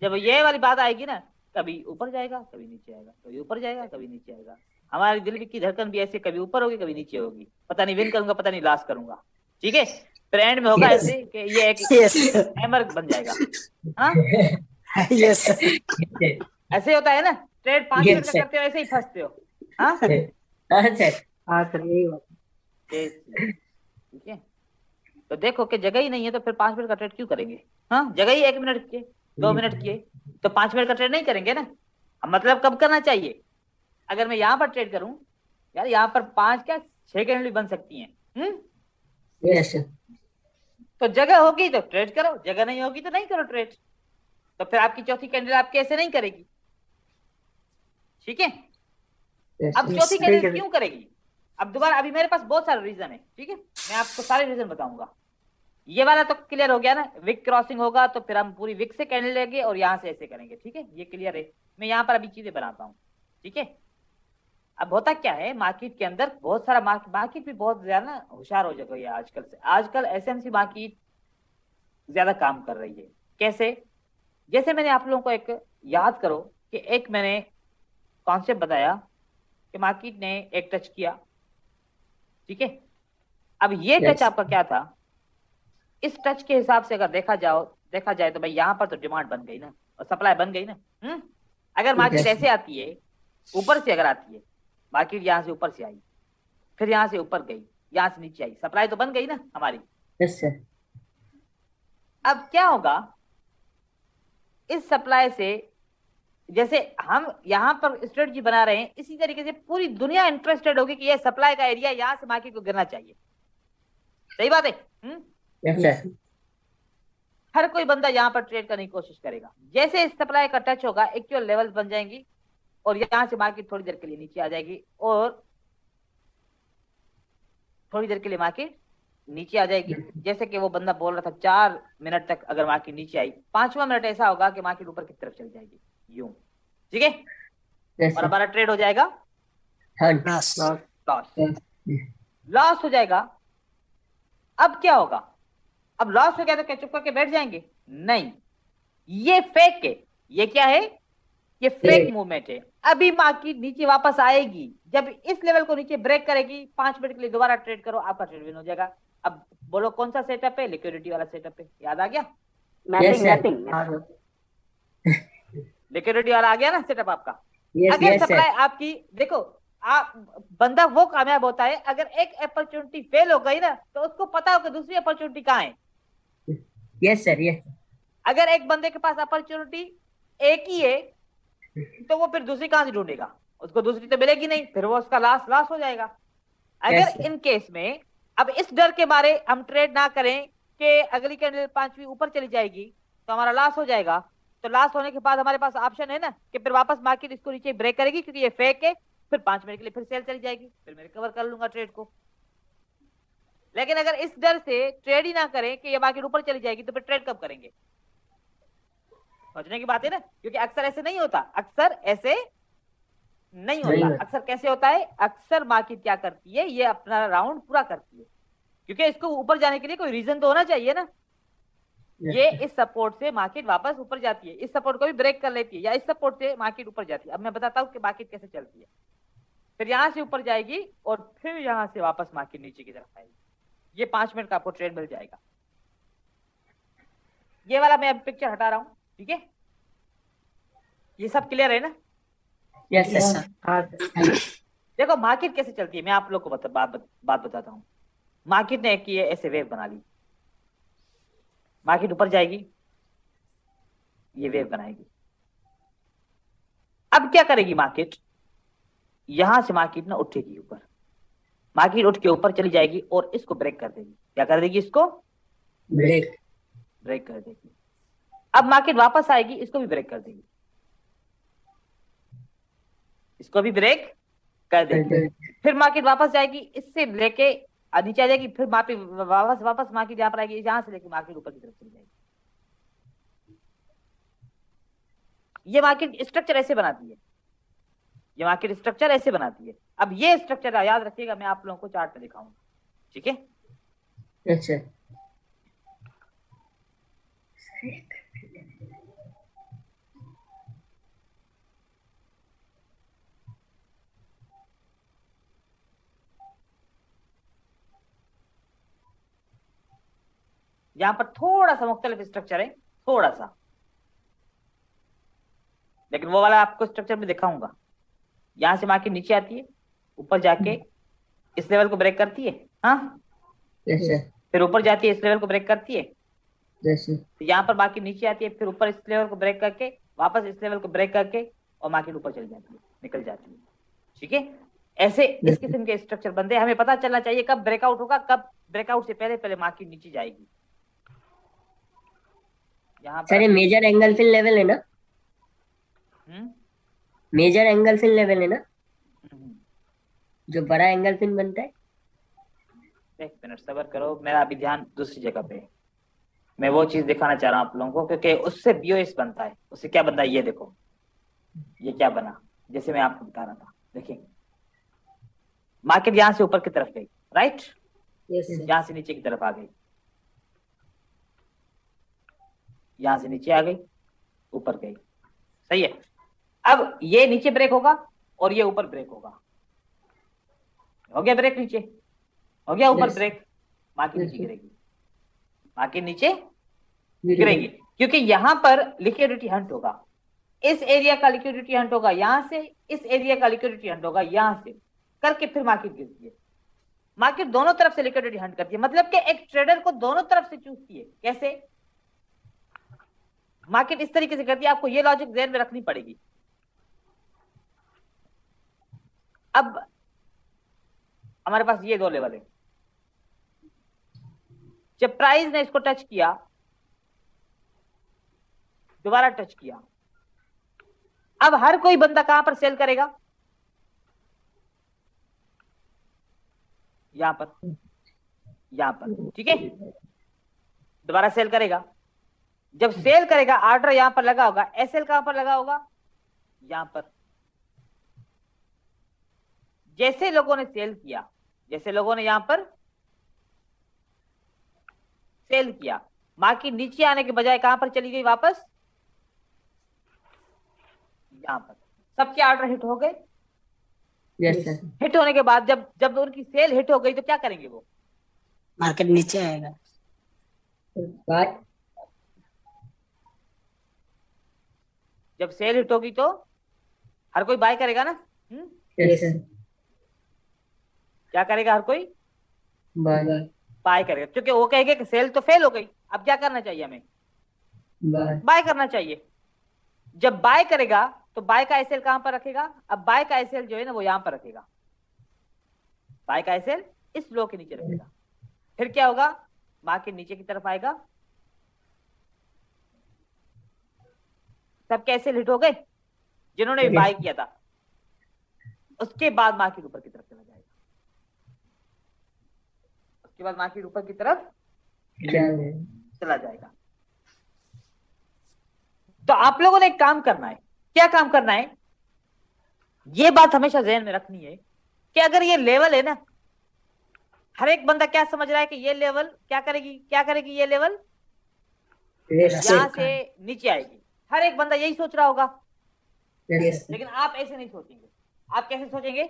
जब ये वाली बात आएगी ना, कभी ऊपर जाएगा, कभी नीचे आएगा, कभी ऊपर जाएगा, कभी नीचे आएगा। हमारे दिल की धड़कन भी ऐसे कभी ऊपर होगी, कभी नीचे होगी, पता नहीं विन करूंगा, पता नहीं लॉस करूंगा। ठीक है, फिर एंड में होगा ऐसे कि ये एक हैमर बन जाएगा। हाँ, यस सर। ऐसे होता है ना, ट्रेड 5 मिनट का करते हो ऐसे ही फंसते हो। हाँ हाँ सर, यही बात है। ठीक है, तो देखो कि जगह ही नहीं है तो फिर 5 मिनट का ट्रेड क्यों करेंगे? हाँ, जगह ही 1 मिनट की, 2 मिनट की, तो 5 मिनट का ट्रेड नहीं करेंगे ना। अब मतलब कब करना चाहिए? अगर मैं यहाँ पर ट्रेड करूं, यार यहाँ पर 5 क्या 6 कैंडल भी बन सकती हैं। यस तो जगह होगी तो ट्रेड करो, जगह नहीं होगी तो नहीं करो ट्रेड। तो फिर आपकी चौथी कैंडल आपकी ऐसे नहीं करेगी। ठीक है, अब चौथी कैंडल क्यों करेगी? अब दोबारा, अभी मेरे पास बहुत सारे रीजन है। ठीक है, मैं आपको सारे रीजन बताऊंगा। ये वाला तो क्लियर हो गया ना, विक क्रॉसिंग होगा तो फिर हम पूरी विक से कैंडल लेंगे और यहाँ से ऐसे करेंगे। ठीक है, ये क्लियर है। मैं यहाँ पर अभी चीजें बनाता हूँ। ठीक है, अब होता क्या है मार्केट के अंदर, बहुत सारा मार्केट भी बहुत ज्यादा ना होशियार हो गई है आजकल से। आजकल एसएमसी मार्केट ज्यादा काम कर रही है। कैसे? जैसे मैंने आप लोगों को एक याद करो कि एक मैंने कॉन्सेप्ट बताया कि मार्केट ने एक टच किया। ठीक है, अब ये टच आपका क्या था? इस टच के हिसाब से अगर देखा जाए तो भाई यहाँ पर तो डिमांड बन गई ना, और सप्लाई बन गई ना। अगर मार्केट ऐसे आती है, ऊपर से अगर आती है मार्केट, यहाँ से ऊपर से आई, फिर यहाँ से ऊपर गई, यहाँ से नीचे आई, सप्लाई तो बन गई ना हमारी। Yes sir. अब क्या होगा इस सप्लाई से? जैसे हम यहाँ पर स्ट्रेटजी बना रहे हैं, इसी तरीके से पूरी दुनिया इंटरेस्टेड होगी कि ये सप्लाई का एरिया यहाँ से मार्केट को गिरना चाहिए। सही बात है। Yes sir. हर कोई बंदा यहाँ पर ट्रेड करने की कोशिश करेगा। जैसे इस सप्लाई का टच होगा, एक्चुअल लेवल्स बन जाएंगी और यहाँ से मार्केट थोड़ी देर के लिए नीचे आ जाएगी, और थोड़ी देर के लिए मार्केट नीचे आ जाएगी। जैसे कि वो बंदा बोल रहा था 4 मिनट तक अगर मार्केट नीचे आई, 5वां मिनट ऐसा होगा कि मार्केट ऊपर की तरफ चली जाएगी यूं। ठीक है, और हमारा ट्रेड हो जाएगा लॉस हो जाएगा। अब क्या होगा? अब लॉस हो गया तो क्या चुप करके बैठ जाएंगे? नहीं, ये फेक है। ये क्या है? ये फेक मूवमेंट है। अभी मार्केट नीचे वापस आएगी, जब इस लेवल को नीचे ब्रेक करेगी, 5 मिनट के लिए दोबारा ट्रेड करो, आपका ट्रेड विन हो जाएगा। अब बोलो कौन सा सेटअप है? लिक्विडिटी वाला सेटअप है। याद आ गया? लिक्विडिटी वाला आ गया ना सेटअप आपका। अगर सप्लाई आपकी, देखो आप बंदा वो कामयाब होता है अगर एक अपॉर्चुनिटी फेल हो गई ना, तो उसको पता हो कि दूसरी अपॉर्चुनिटी कहाँ है। Yes sir. यस, अगर एक बंदे के पास अपॉर्चुनिटी एक ही है तो वो फिर दूसरी कहां से ढूंढेगा? उसको दूसरी तो मिलेगी नहीं, फिर वो उसका लॉस हो जाएगा। अगर इन केस में अब इस डर के मारे हम ट्रेड ना करें कि अगली कैंडल 5वीं ऊपर चली जाएगी तो हमारा लॉस हो जाएगा, तो लॉस होने के बाद हमारे पास ऑप्शन है ना कि फिर वापस मार्केट इसको नीचे ब्रेक करेगी, क्योंकि ये फेक है, फिर 5 मिनट के लिए फिर सेल चली जाएगी, फिर मैं रिकवर कर लूंगा ट्रेड को। लेकिन अगर इस डर से ट्रेड ही ना करें कि ये मार्केट ऊपर चली जाएगी, तो फिर ट्रेड कब करेंगे? सोचने की बात है ना, क्योंकि अक्सर ऐसे नहीं होता। अक्सर ऐसे नहीं होता। अक्सर कैसे होता है? अक्सर मार्केट क्या करती है, ये अपना राउंड पूरा करती है, क्योंकि इसको ऊपर जाने के लिए कोई रीजन तो होना चाहिए ना। ये इस सपोर्ट से मार्केट वापस ऊपर जाती है, इस सपोर्ट को भी ब्रेक कर लेती है, या इस सपोर्ट से मार्केट ऊपर जाती है। अब मैं बताता हूँ कि मार्केट कैसे चलती है। फिर यहां से ऊपर जाएगी और फिर यहां से वापस मार्केट नीचे की तरफ आएगी। ये 5 मिनट का आपको ट्रेड मिल जाएगा। ये वाला मैं अब पिक्चर हटा रहा हूं। ठीक है, ये सब क्लियर है ना? Yes yes sir. सर। हाँ सर। देखो मार्केट कैसे चलती है, मैं आप लोग को बात बताता हूँ। मार्केट ने की ऐसे वेव बना ली, मार्केट ऊपर जाएगी, ये वेव बनाएगी। अब क्या करेगी मार्केट, यहां से मार्केट ना उठेगी ऊपर, मार्केट उठ के ऊपर चली जाएगी और इसको ब्रेक कर देगी। क्या कर देगी? इसको ब्रेक। ब्रेक कर देगी। अब मार्केट वापस आएगी, इसको भी ब्रेक कर देगी, इसको भी ब्रेक कर देगी। फिर मार्केट वापस जाएगी, इससे लेके नीचे आ जाएगी, फिर मार्केट वापस मार्केट यहाँ पर आएगी, जहां से लेके मार्केट ऊपर की तरफ चली जाएगी। ये मार्केट स्ट्रक्चर ऐसे बनाती है, ये मार्केट स्ट्रक्चर ऐसे बनाती है। अब ये स्ट्रक्चर याद रखिएगा, मैं आप लोगों को चार्ट में दिखाऊंगा, ठीक है? अच्छा। यहाँ पर थोड़ा सा मुख्तलिफ स्ट्रक्चर है, थोड़ा सा, लेकिन वो वाला आपको स्ट्रक्चर में दिखाऊंगा। यहां से मार्केट नीचे आती है, ऊपर जाके इस लेवल को ब्रेक करती है, हाँ, यस सर। फिर ऊपर जाती है, इस लेवल को ब्रेक करती है, यस सर। तो यहाँ पर मार्केट नीचे आती है, फिर ऊपर इस लेवल को ब्रेक करके वापस इस लेवल को ब्रेक करके और मार्केट ऊपर चली जाती है, निकल जाती है, ठीक है? ऐसे इस किस्म के स्ट्रक्चर बनते हैं। हमें पता चलना चाहिए कब ब्रेकआउट होगा, कब ब्रेकआउट से पहले पहले मार्केट नीचे जाएगी। यहाँ सर ये मेजर एंगल फिल लेवल है ना? मेजर एंगल फिल लेवल है ना, जो बड़ा एंगल फिन बनता है? एक मिनट सब्र करो, मेरा अभी ध्यान दूसरी जगह पे है। मैं वो चीज दिखाना चाह रहा हूँ आप लोगों को, क्योंकि उससे बीओएस बनता है। उससे क्या बनता है, ये देखो, ये क्या बना, जैसे मैं आपको बता रहा था। देखिए मार्केट यहां से ऊपर की तरफ गई, राइट, यस सर। यहां से नीचे की तरफ आ गई, यहां से नीचे आ गई, ऊपर गई, सही है। अब ये नीचे ब्रेक होगा और ये ऊपर ब्रेक होगा, हो गया ब्रेक, नीचे हो गया, ऊपर Yes. ब्रेक, मार्केट नीचे Yes. गिरेगी, मार्केट नीचे गिरेगी, क्योंकि यहां पर लिक्विडिटी हंट होगा, इस एरिया का लिक्विडिटी हंट होगा, यहां से इस एरिया का लिक्विडिटी हंट होगा, यहां से करके फिर मार्केट गिरती है। मार्केट दोनों तरफ से लिक्विडिटी हंट करती है, मतलब कि एक ट्रेडर को दोनों तरफ से चूसती है। कैसे? मार्केट इस तरीके से करती है, आपको ये लॉजिक ध्यान में रखनी पड़ेगी। अब हमारे पास ये दो लेवल है, जब प्राइस ने इसको टच किया, दोबारा टच किया, अब हर कोई बंदा कहां पर सेल करेगा? यहां पर, यहां पर, ठीक है, दोबारा सेल करेगा। जब सेल करेगा, ऑर्डर यहां पर लगा होगा, एसएल कहां पर लगा होगा? यहां पर। जैसे लोगों ने सेल किया, जैसे लोगों ने यहां पर सेल किया, मार्केट नीचे आने के बजाय कहां पर चली गई? वापस यहां पर। सबके ऑर्डर हिट हो गए। Yes sir. हिट होने के बाद जब जब उनकी सेल हिट हो गई तो क्या करेंगे वो? मार्केट नीचे आएगा। बाय। जब सेल हिट होगी तो हर कोई बाय करेगा ना? Yes sir. क्या करेगा? हर कोई बाय। बाय करेगा, क्योंकि वो कहेगा कि सेल तो फेल हो गई, अब क्या करना चाहिए हमें? बाय। बाय करना चाहिए। जब बाय करेगा तो बाय का एसएल कहां पर रखेगा? अब बाय का एसएल जो है ना वो यहां पर रखेगा, बाय का एसएल इस लो के नीचे रखेगा। फिर क्या होगा? मार्केट नीचे की तरफ आएगा, सबके एसएल हिट हो गए जिन्होंने भी बाय किया था, उसके बाद मार्केट ऊपर की तरफ चला जाएगा, उसके बाद मार्केट ऊपर की तरफ चला जाएगा। तो आप लोगों ने एक काम करना है। क्या काम करना है? ये बात हमेशा ज़हन में रखनी है कि अगर ये लेवल है ना, हर एक बंदा क्या समझ रहा है कि ये लेवल क्या करेगी, क्या करेगी? ये लेवल यहां से नीचे आएगी, हर एक बंदा यही सोच रहा होगा। लेकिन आप ऐसे नहीं सोचेंगे। आप कैसे सोचेंगे?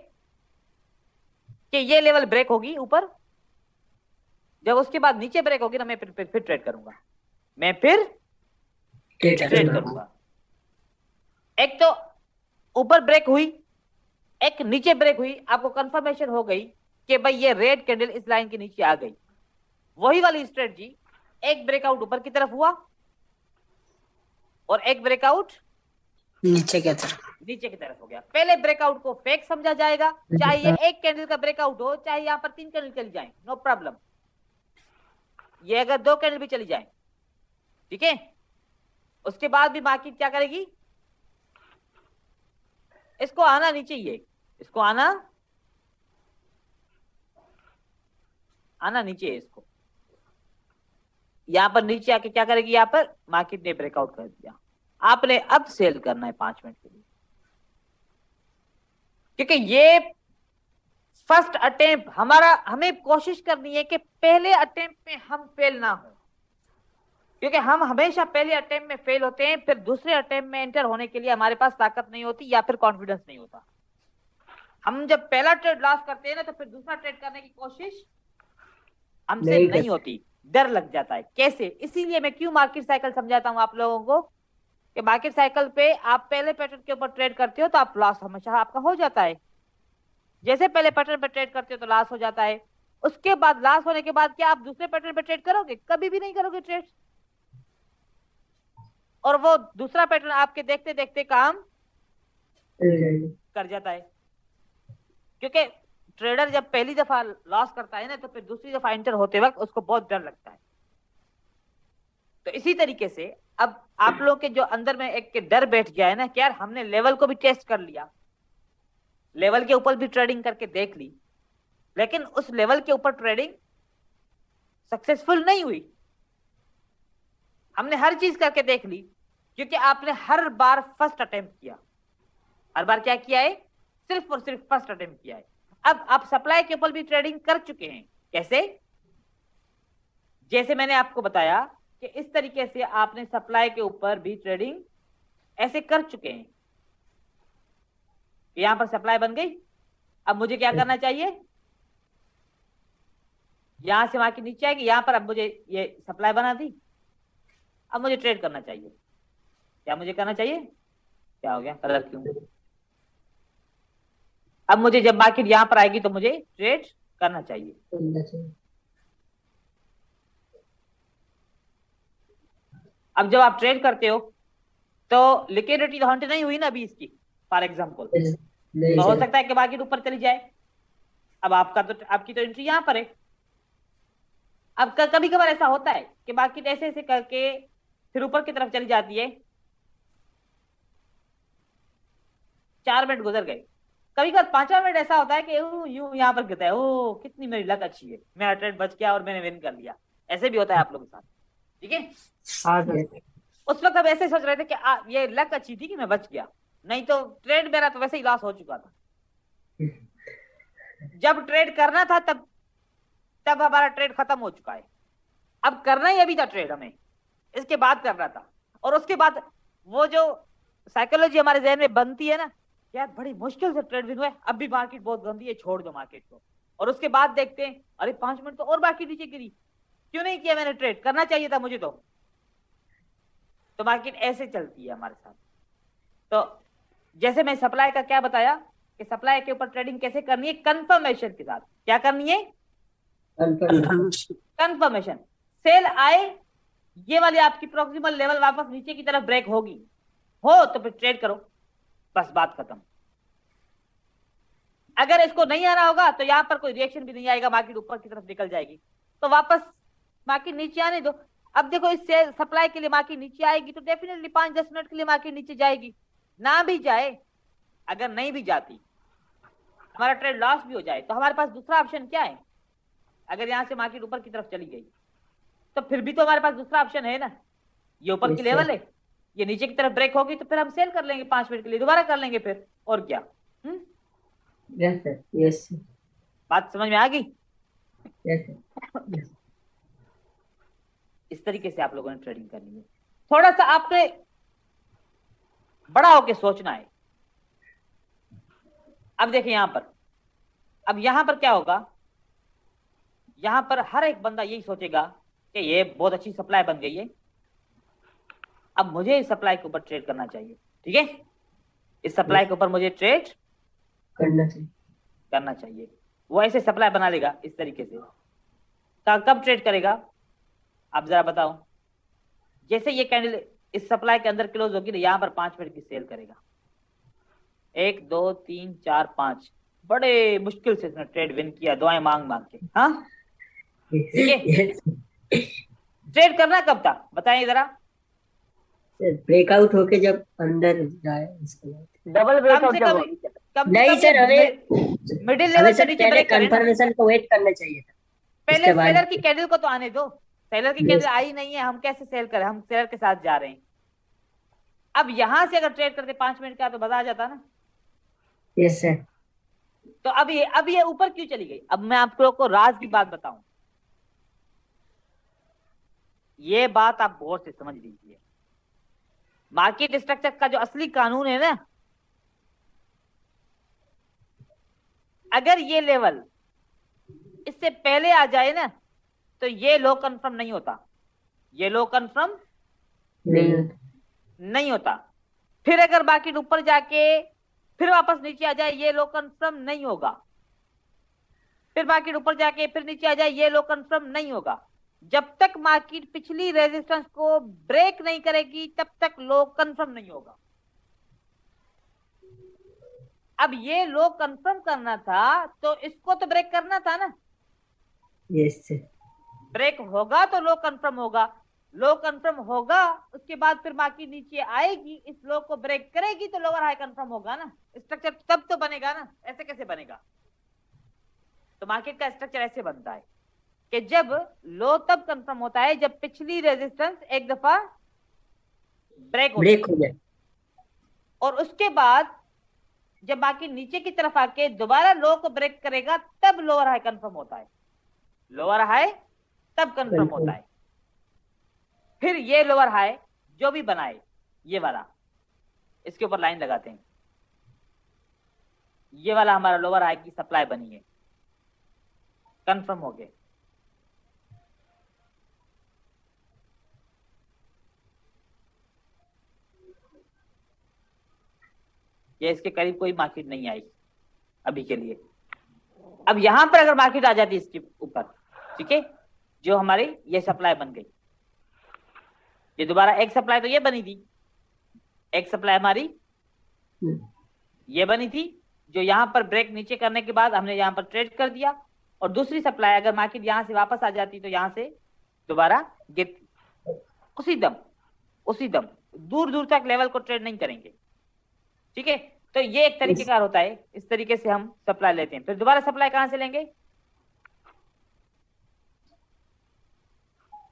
कि ये लेवल ब्रेक होगी ऊपर, जब उसके बाद नीचे ब्रेक होगी ना, मैं फिर ट्रेड करूंगा, मैं फिर ट्रेड करूंगा। एक तो ऊपर ब्रेक हुई, एक नीचे ब्रेक हुई, आपको कंफर्मेशन हो गई कि भाई ये रेड कैंडल इस लाइन के नीचे आ गई। वही वाली स्ट्रेटजी, एक ब्रेकआउट ऊपर की तरफ हुआ और एक ब्रेकआउट नीचे की तरफ। नीचे की तरफ हो गया। पहले ब्रेकआउट को फेक समझा जाएगा, चाहे ये एक कैंडल का ब्रेकआउट हो, चाहे यहां पर 3 कैंडल चली जाए, नो प्रॉब्लम। ये अगर 2 कैंडल भी चली जाए, ठीक है, उसके बाद भी मार्केट क्या करेगी, इसको आना नीचे, ये इसको आना नीचे है, इसको यहां पर नीचे आके क्या करेगी, यहां पर मार्केट ने ब्रेकआउट कर दिया, आपने अब सेल करना है 5 मिनट के लिए, क्योंकि ये फर्स्ट अटेम्प्ट हमारा, हमें कोशिश करनी है कि पहले अटेम्प्ट में हम फेल ना हो, क्योंकि हम हमेशा पहले अटेम्प्ट में फेल होते हैं, फिर दूसरे अटेम्प्ट में एंटर होने के लिए हमारे पास ताकत नहीं होती या फिर कॉन्फिडेंस नहीं होता। हम जब पहला ट्रेड लॉस करते हैं ना, तो फिर दूसरा ट्रेड करने की कोशिश हमसे नहीं होती, डर लग जाता है। कैसे? इसीलिए मैं क्यों मार्केट साइकिल समझाता हूं आप लोगों को कि मार्केट साइकिल पे आप पहले पैटर्न के ऊपर ट्रेड करते हो तो आप लॉस हमेशा आपका हो जाता है। जैसे पहले पैटर्न पे ट्रेड करते हो तो लॉस हो जाता है, उसके बाद लॉस होने के बाद क्या आप दूसरे पैटर्न पे ट्रेड करोगे? कभी भी नहीं करोगे ट्रेड, और वो दूसरा पैटर्न आपके देखते देखते काम कर जाता है, क्योंकि ट्रेडर जब पहली दफा लॉस करता है ना, तो फिर दूसरी दफा एंटर होते वक्त उसको बहुत डर लगता है। तो इसी तरीके से अब आप लोग के जो अंदर में एक के डर बैठ गया है ना कि यार हमने लेवल को भी टेस्ट कर लिया, लेवल के ऊपर भी ट्रेडिंग करके देख ली, लेकिन उस लेवल के ऊपर ट्रेडिंग सक्सेसफुल नहीं हुई। हमने हर चीज करके देख ली, क्योंकि आपने हर बार फर्स्ट अटेम्प्ट किया, हर बार क्या किया है, सिर्फ और सिर्फ फर्स्ट अटेम्प्ट किया है। अब आप सप्लाई के ऊपर भी ट्रेडिंग कर चुके हैं। कैसे? जैसे मैंने आपको बताया कि इस तरीके से आपने सप्लाई के ऊपर भी ट्रेडिंग ऐसे कर चुके हैं। यहां पर सप्लाई बन गई, अब मुझे क्या करना चाहिए, यहां से वहां के नीचे आएगी, यहां पर अब मुझे ये सप्लाई बना दी, अब मुझे ट्रेड करना चाहिए। क्या मुझे करना चाहिए? क्या हो गया, कलर क्यों? अब मुझे जब मार्केट यहां पर आएगी तो मुझे ट्रेड करना चाहिए। अब जब आप ट्रेड करते हो तो लिक्विडिटी तो हंट नहीं हुई ना अभी इसकी, फॉर एग्जांपल, तो हो सकता है कि मार्केट ऊपर चली जाए। अब आपकी तो एंट्री यहां पर है। अब कभी कभार ऐसा होता है कि मार्केट ऐसे ऐसे करके फिर ऊपर की तरफ चली जाती है, 4 मिनट गुजर गए, कभी कभार 5वां मिनट ऐसा होता है कि यूं यहां पर गिरता है, ओ कितनी मेरी लक अच्छी है, मेरा ट्रेड बच गया और मैंने विन कर लिया। ऐसे भी होता है आप लोगों के साथ, ठीक है? हाँ सर। उस वक्त हम ऐसे सोच रहे थे कि ये लक अच्छी थी कि मैं बच गया, नहीं तो ट्रेड मेरा तो वैसे ही लॉस हो चुका था। जब ट्रेड करना था तब हमारा ट्रेड खत्म हो चुका है। अब करना ही अभी था ट्रेड, हमें इसके बाद करना था। और उसके बाद वो जो साइकोलॉजी हमारे जहन में बनती है ना, यार बड़ी मुश्किल से ट्रेड विन हुआ है, अब भी मार्केट बहुत गंदी है, छोड़ दो मार्केट को। और उसके बाद देखते हैं अरे 5 मिनट तो और मार्केट नीचे गिरी, क्यों नहीं किया मैंने ट्रेड, करना चाहिए था मुझे। तो मार्केट ऐसे चलती है हमारे साथ। तो जैसे मैं सप्लाई का क्या बताया कि सप्लाई के ऊपर ट्रेडिंग कैसे करनी है, कंफर्मेशन के साथ। क्या करनी है? कंफर्मेशन। सेल आए, ये वाली आपकी प्रोक्सिमल लेवल वापस नीचे की तरफ ब्रेक होगी, हो तो फिर ट्रेड करो, बस बात खत्म। अगर इसको नहीं आ रहा होगा तो यहां पर कोई रिएक्शन भी नहीं आएगा, मार्केट ऊपर की तरफ निकल जाएगी, तो वापस मार्केट नीचे आने दो। अब देखो इस सेल सप्लाई के लिए मार्केट नीचे आएगी तो डेफिनेटली 5-10 मिनट के लिए मार्केट नीचे जाएगी, ना भी जाए, अगर नहीं भी जाती, हमारा ट्रेड लॉस भी हो जाए, तो हमारे पास दूसरा ऑप्शन क्या है? अगर यहां से मार्केट ऊपर की तरफ चली गई तो फिर भी तो हमारे पास दूसरा ऑप्शन है ना, ये ऊपर की लेवल है, ये नीचे की तरफ ब्रेक होगी तो फिर हम सेल कर लेंगे 5 मिनट के लिए, दोबारा कर लेंगे फिर, और क्या। यस सर, यस सर, बात समझ में आ गई? Yes sir. इस तरीके से आप लोगों ने ट्रेडिंग करनी है। थोड़ा सा आपने बड़ा होके सोचना है। अब देखिए यहां पर, अब यहां पर क्या होगा, यहां पर हर एक बंदा यही सोचेगा कि ये बहुत अच्छी सप्लाई बन गई है, अब मुझे इस सप्लाई के ऊपर ट्रेड करना चाहिए, ठीक है? इस सप्लाई के ऊपर मुझे ट्रेड करना चाहिए। वो ऐसे सप्लाई बना लेगा इस तरीके से। कब ट्रेड करेगा आप जरा बताओ। जैसे ये कैंडल इस सप्लाई के अंदर क्लोज होगी तो यहाँ पर 5 मिनट की सेल करेगा। 1 2 3 4 5 बड़े मुश्किल से इसने ट्रेड विन किया, दुआएं मांग मांग के। हाँ ठीक है। ट्रेड करना कब था बताइए जरा। ब्रेकआउट होके जब अंदर जाए उसके बाद डबल ब्रेकआउट जब होगी। कम नहीं से सर, कम हमें मिडिल लेवल से सर नीचे पहले ब्रेक करे ना। कंफर्मेशन को वेट करना चाहिए था। पहले इसके बाद सेलर की कैंडल को तो आने दो। सेलर की Yes. कैंडल आई नहीं है, हम कैसे सेल करें, हम सेलर के साथ जा रहे हैं। अब यहां से अगर ट्रेड करते 5 मिनट का तो बता जाता ना। Yes sir. तो अब ये ऊपर क्यों चली गई। अब मैं आप लोग को राज की बात बताऊं। ये बात आप गौर से समझ लीजिए। मार्केट स्ट्रक्चर का जो असली कानून है ना, अगर ये लेवल इससे पहले आ जाए ना तो ये लो कंफर्म नहीं होता। ये लो कंफर्म नहीं होता। फिर अगर मार्केट ऊपर जाके फिर वापस नीचे आ जाए ये लो कंफर्म नहीं होगा। फिर मार्केट ऊपर जाके फिर नीचे आ जाए ये लो कंफर्म नहीं होगा। जब तक मार्केट पिछली रेजिस्टेंस को ब्रेक नहीं करेगी तब तक लो कंफर्म नहीं होगा। अब ये लो कंफर्म करना था तो इसको तो ब्रेक करना था ना। Yes sir. ब्रेक होगा तो लो कंफर्म होगा। लो कंफर्म होगा उसके बाद फिर मार्केट नीचे आएगी, इस लो को ब्रेक करेगी तो लोअर हाई कंफर्म होगा ना। स्ट्रक्चर तब तो बनेगा ना, ऐसे कैसे बनेगा। तो मार्केट का स्ट्रक्चर ऐसे बनता है कि जब लो तब कंफर्म होता है जब पिछली रेजिस्टेंस एक दफा ब्रेक हो जाए और उसके बाद जब मार्केट नीचे की तरफ आके दोबारा लो को ब्रेक करेगा तब लोअर हाई कंफर्म होता है। लोअर हाई तब कंफर्म होता है। फिर ये लोअर हाई जो भी बनाए ये वाला, इसके ऊपर लाइन लगाते हैं। ये वाला हमारा लोअर हाई की सप्लाई बनी है, कंफर्म हो गए। ये इसके करीब कोई मार्केट नहीं आई अभी के लिए। अब यहां पर अगर मार्केट आ जाती है इसके ऊपर, ठीक है, जो हमारी ये सप्लाई बन गई, ये दोबारा एक सप्लाई तो ये बनी थी, एक सप्लाई हमारी ये बनी थी जो यहां पर ब्रेक नीचे करने के बाद हमने यहां पर ट्रेड कर दिया। और दूसरी सप्लाई अगर मार्केट यहां से वापस आ जाती तो यहां से दोबारा गिर, उसी दम दूर दूर तक लेवल को ट्रेड नहीं करेंगे। ठीक है, तो ये एक तरीके का होता है। इस तरीके से हम सप्लाई लेते हैं। फिर दोबारा सप्लाई कहां से लेंगे,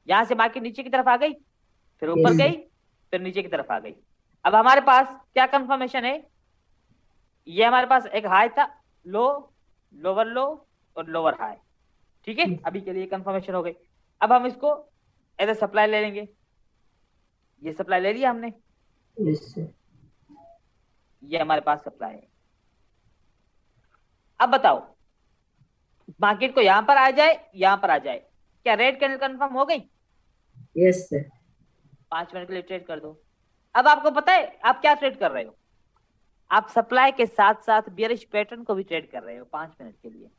यहां से मार्केट नीचे की तरफ आ गई, फिर ऊपर गई, फिर नीचे की तरफ आ गई। अब हमारे पास क्या कंफर्मेशन है, ये हमारे पास एक हाई था, लो, लोअर लो और लोअर हाई। ठीक है, अभी के लिए कंफर्मेशन हो गई। अब हम इसको एज ए सप्लाई ले लेंगे। ये सप्लाई ले लिया हमने, ये हमारे पास सप्लाई है। अब बताओ मार्केट को यहां पर आ जाए, यहां पर आ जाए, क्या रेड कैंडल कंफर्म हो गई। Yes sir. 5 मिनट के लिए ट्रेड कर दो। अब आपको पता है आप क्या ट्रेड कर रहे हो, आप सप्लाई के साथ साथ बियरिश पैटर्न को भी ट्रेड कर रहे हो 5 मिनट के लिए।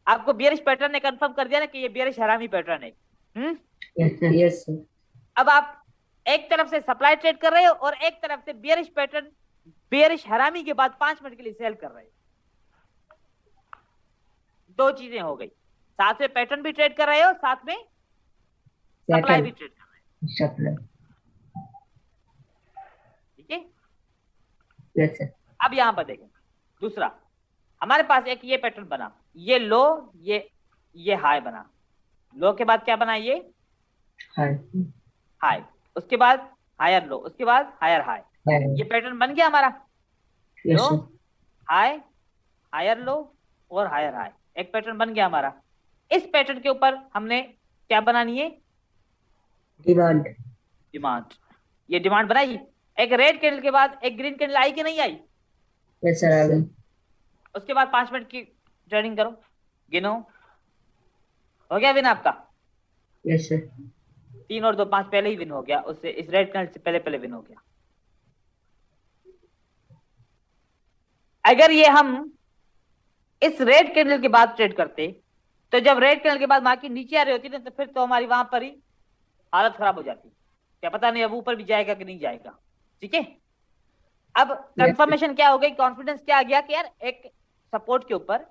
आपको बियरिश पैटर्न ने कंफर्म कर दिया ना कि ये बियरिश हरामी पैटर्न है। Yes sir. अब आप एक तरफ से सप्लाई ट्रेड कर रहे हो और एक तरफ से बियरिश पैटर्न, बियरिश हरामी के बाद 5 मिनट के लिए सेल कर रहे हो। दो चीजें हो गई, साथ में पैटर्न भी ट्रेड कर रहे हो, साथ में सप्लाई भी ट्रेड कर रहे हो। ठीक है, यस सर। अब यहां पर देखें दूसरा, हमारे पास एक ये पैटर्न बना, ये लो, ये हाई बना। लो के बाद क्या बना, ये हाई, उसके बाद हायर लो, उसके बाद हायर हाई। ये पैटर्न बन गया हमारा, लो हाई, हायर लो और हायर हाई, एक पैटर्न बन गया हमारा। इस पैटर्न के ऊपर हमने क्या बनानी है, डिमांड। ये डिमांड बनाई, एक रेड कैंडल के बाद एक ग्रीन कैंडल आई कि नहीं आई। यस सर, आ गई। उसके बाद 5 मिनट की ट्रेडिंग करो, गिनो, हो गया विन आपका। Yes sir. 3 और 2 5 पहले ही विन हो गया, उससे इस रेड कैंडल से पहले विन हो गया। अगर ये हम इस रेड कैंडल के बाद ट्रेड करते, तो जब रेड कैंडल के बाद मार्केट नीचे आ रही होती ना, तो फिर तो हमारी वहां पर ही हालत खराब हो जाती। क्या पता नहीं अब ऊपर भी जाएगा कि नहीं जाएगा। ठीक है, अब कंफर्मेशन क्या हो गई, कॉन्फिडेंस क्या आ गया कि यार एक सपोर्ट के ऊपर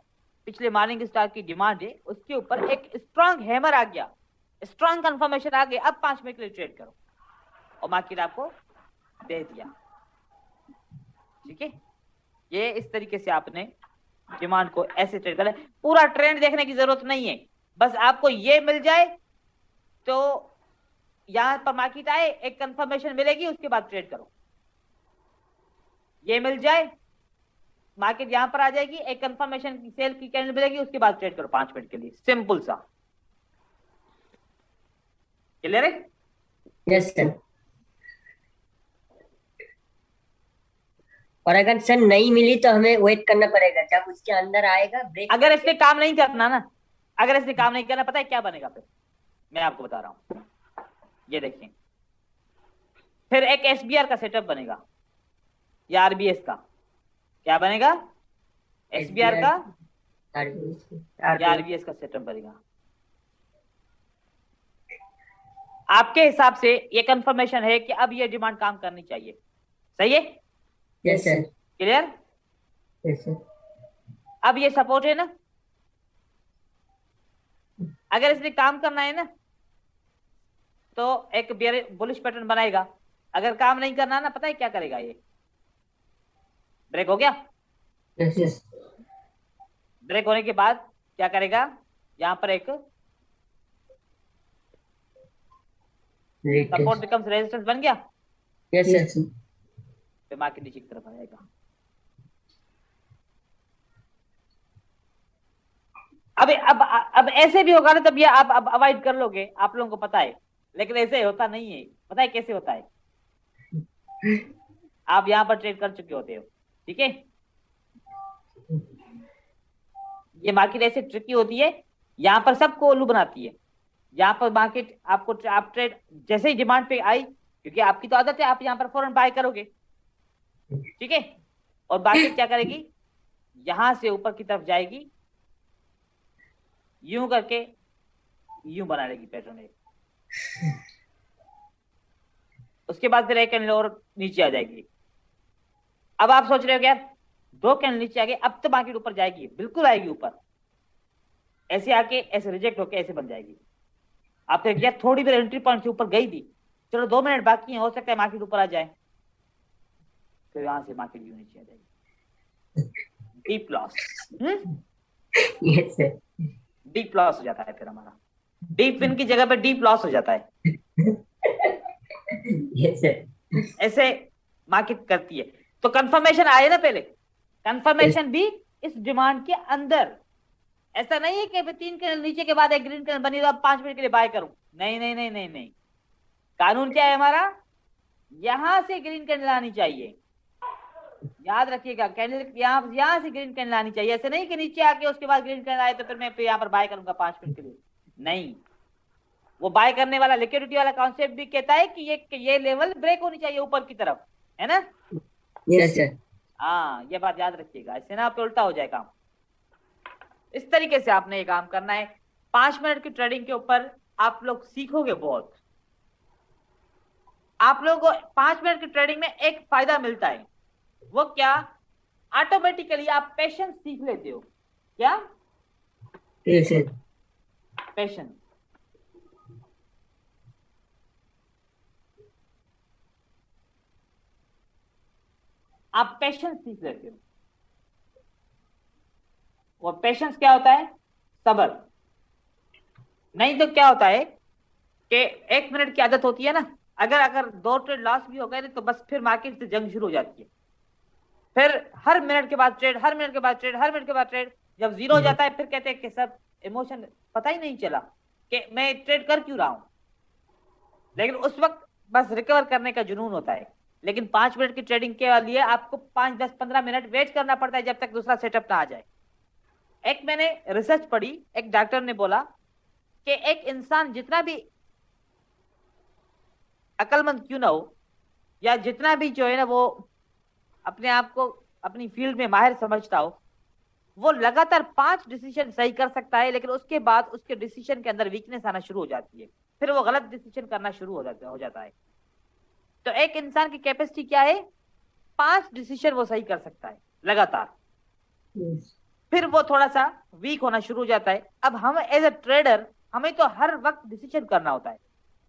पिछले मॉर्निंग स्टार की डिमांड है, उसके ऊपर एक स्ट्रांग हैमर आ गया, स्ट्रांग कंफर्मेशन आ गई, अब 5 मिनट के लिए ट्रेड करो, और मार्केट आपको दे दिया। ठीक है, ये इस तरीके से आपने डिमांड को ऐसे ट्रेड करना। पूरा ट्रेंड देखने की जरूरत नहीं है, बस आपको ये मिल जाए तो यहां पर मार्केट आए, एक कंफर्मेशन मिलेगी, उसके बाद ट्रेड करो। ये मिल जाए, मार्केट यहां पर आ जाएगी, एक कंफर्मेशन की सेल की कैंडल मिलेगी, उसके बाद ट्रेड करो 5 मिनट के लिए। सिंपल सा। क्लियर है? Yes sir. और अगर सर नहीं मिली तो हमें वेट करना पड़ेगा जब उसके अंदर आएगा ब्रेक। अगर इसने काम नहीं करना ना, अगर इसने काम नहीं करना, पता है क्या बनेगा फिर? मैं आपको बता रहा हूं, ये देखिए, फिर एक एसबीआर का सेटअप बनेगा या आरबीएस का। क्या बनेगा? एसबीआर का या आरबीएस का सेटअप बनेगा। आपके हिसाब से ये कंफर्मेशन है कि अब ये डिमांड काम करनी चाहिए। सही है? Yes sir. Clear? Yes sir. अब ये सपोर्ट है ना, अगर इसने काम करना है ना तो एक बुलिश पैटर्न बनाएगा। अगर काम नहीं करना ना, पता है क्या करेगा? ये ब्रेक हो गया। Yes yes. ब्रेक होने के बाद क्या करेगा? यहां पर एक सपोर्ट बिकम्स रेजिस्टेंस बन गया। Yes yes. फिर मार्केट नीचे की तरफ आएगा। अब ऐसे भी होगा ना, तब ये आप अब अवॉइड कर लोगे, आप लोगों को पता है, लेकिन ऐसे होता नहीं है। पता है कैसे होता है? आप यहां पर ट्रेड कर चुके होते हो। ठीक है, ये मार्केट ऐसे ट्रिकी होती है, यहां पर सबको उल्लू बनाती है। यहां पर मार्केट आपको आप ट्रेड जैसे ही डिमांड पे आई, क्योंकि आपकी तो आदत है, आप यहां पर फौरन बाय करोगे। ठीक है, और मार्केट क्या करेगी? यहां से ऊपर की तरफ जाएगी, यूं करके यूं बना लेगी पैटर्न एक, उसके बाद फिर एक कैंडल और नीचे आ जाएगी। अब आप सोच रहे हो यार 2 कैंडल नीचे आ गए, अब तो मार्केट ऊपर जाएगी, बिल्कुल आएगी ऊपर। ऐसे आके ऐसे रिजेक्ट होके ऐसे बन जाएगी। आप फिर यार थोड़ी देर एंट्री पॉइंट से ऊपर गई थी, चलो 2 मिनट बाकी है, हो सकता है मार्केट ऊपर आ जाए, फिर यहां से मार्केट यूं नीचे आ जाएगी। Deep loss. Yes sir. Deep loss हो जाता है फिर हमारा, डीप विन की जगह पे डीप लॉस हो जाता है। Yes sir. ऐसे मार्केट करती है। तो कंफर्मेशन आए ना, पहले कंफर्मेशन भी इस डिमांड के अंदर। ऐसा नहीं है कि 3 कैंडल नीचे के बाद एक ग्रीन कैंडल बनी तो अब 5 मिनट के लिए बाय करूं। नहीं नहीं नहीं नहीं नहीं, कानून क्या है हमारा? यहां से ग्रीन कैंडल आनी चाहिए, याद रखिएगा। कैंडल यहां से ग्रीन कैंडल आनी चाहिए। ऐसे नहीं कि नीचे आके उसके बाद ग्रीन कैंडल आए तो फिर मैं यहां पर बाय करूंगा 5 मिनट के लिए। नहीं, वो बाय करने वाला लिक्विडिटी वाला कॉन्सेप्ट भी कहता है कि ये लेवल ब्रेक होनी चाहिए ऊपर की तरफ, है ना? Yes sir. हाँ, ये बात याद रखिएगा, इससे ना आप उल्टा हो जाए काम। इस तरीके से आपने ये काम करना है। 5 मिनट की ट्रेडिंग के ऊपर आप लोग सीखोगे बहुत। आप लोगों को 5 मिनट की ट्रेडिंग में एक फायदा मिलता है, वो क्या? ऑटोमेटिकली आप पेशेंस सीख लेते हो। क्या? Yes sir. पेशेंस। आप पेशेंस सीख लेते हो। और पेशेंस क्या होता है? सब्र। नहीं तो क्या होता है कि 1 मिनट की आदत होती है ना, अगर 2 ट्रेड लॉस भी हो गए तो बस फिर मार्केट से जंग शुरू हो जाती है। फिर हर मिनट के बाद ट्रेड, हर मिनट के बाद ट्रेड, हर मिनट के बाद ट्रेड। जब 0 हो जाता है फिर कहते हैं कि सब इमोशन, पता ही नहीं चला कि मैं ट्रेड कर क्यों रहा हूं। लेकिन उस वक्त बस रिकवर करने का जुनून होता है। लेकिन 5 मिनट की ट्रेडिंग के लिए आपको 5, 10, 15 मिनट वेट करना पड़ता है जब तक दूसरा सेटअप ना आ जाए। एक मैंने रिसर्च पढ़ी, एक डॉक्टर ने बोला कि एक इंसान जितना भी अक्लमंद क्यों ना हो, या जितना भी जो है ना वो अपने आप को अपनी फील्ड में माहिर समझता हो, वो लगातार 5 डिसीजन सही कर सकता है, लेकिन उसके बाद उसके डिसीजन के अंदर वीकनेस आना शुरू हो जाती है, फिर वो गलत डिसीजन करना शुरू हो जाता है। तो एक इंसान की कैपेसिटी क्या है? 5 डिसीजन वो सही कर सकता है लगातार, फिर वो थोड़ा सा वीक होना शुरू हो जाता है। अब हम एज ए ट्रेडर, हमें तो हर वक्त डिसीजन करना होता है।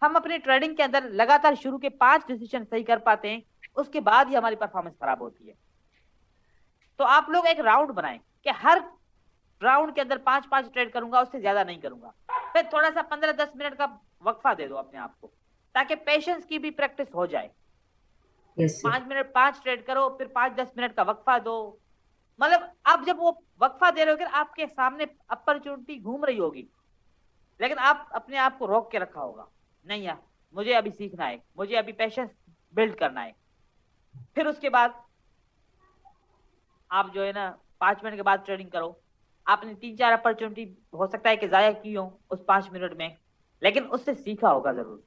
हम अपनी ट्रेडिंग के अंदर लगातार शुरू के 5 डिसीजन सही कर पाते हैं, उसके बाद ही हमारी परफॉर्मेंस खराब होती है। तो आप लोग एक राउंड बनाएं कि हर राउंड के अंदर 5-5 ट्रेड करूंगा, उससे ज्यादा नहीं करूंगा। फिर थोड़ा सा 15-10 मिनट का वक्फा दे दो अपने आप को, ताकि पेशेंस की भी प्रैक्टिस हो जाए। 5 मिनट 5 ट्रेड करो, फिर 5-10 मिनट का वक्फा दो। मतलब आप जब वो वक्फा दे रहे हो, आपके सामने अपॉर्चुनिटी घूम रही होगी, लेकिन आप अपने आप को रोक के रखा होगा, नहीं यार मुझे अभी सीखना है, मुझे अभी पेशेंस बिल्ड करना है। फिर उसके बाद आप जो है ना 5 मिनट के बाद ट्रेडिंग करो। आपने 3-4 अपॉर्चुनिटी हो सकता है कि जाया की हो उस 5 मिनट में, लेकिन उससे सीखा होगा जरूर।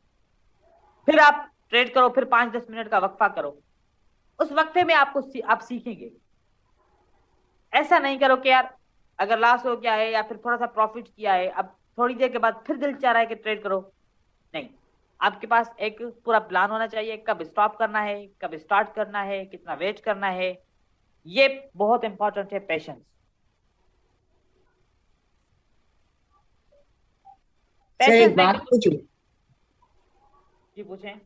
फिर आप ट्रेड करो, फिर 5-10 मिनट का वक्फा करो। उस वक्फे में आप सीखेंगे। ऐसा नहीं करो कि यार अगर लॉस हो गया है या फिर थोड़ा सा प्रॉफिट किया है, अब थोड़ी देर के बाद फिर दिल चाह रहा है कि ट्रेड करो। नहीं, आपके पास एक पूरा प्लान होना चाहिए, कब स्टॉप करना है, कब स्टार्ट करना है, कितना वेट करना है। ये बहुत इंपॉर्टेंट है, पेशेंस। सर एक बात पूछूं? जी पूछें।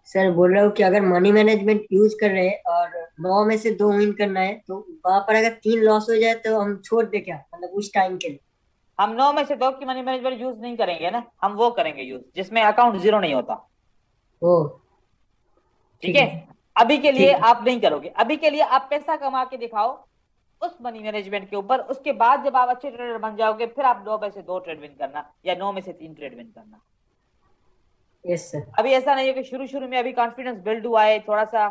सर बोल रहा हूँ कि अगर मनी मैनेजमेंट यूज कर रहे हैं और 9 में से 2 विन करना है, तो वहां पर अगर 3 लॉस हो जाए तो हम छोड़ दे क्या, मतलब उस टाइम के लिए? हम 9 में से 2 की मनी मैनेजमेंट यूज नहीं करेंगे ना, हम वो करेंगे यूज जिसमें अकाउंट जीरो नहीं होता। ओ ठीक है, अभी के लिए ठीक। आप नहीं करोगे। अभी के लिए आप पैसा कमा के दिखाओ उस मनी मैनेजमेंट के ऊपर। उसके बाद जब आप अच्छे ट्रेडर बन जाओगे, फिर आप 9 में से 2 ट्रेड विन करना या 9 में से 3 ट्रेड विन करना। Yes sir. अभी ऐसा नहीं है कि शुरू में अभी कॉन्फिडेंस बिल्ड हुआ है, थोड़ा सा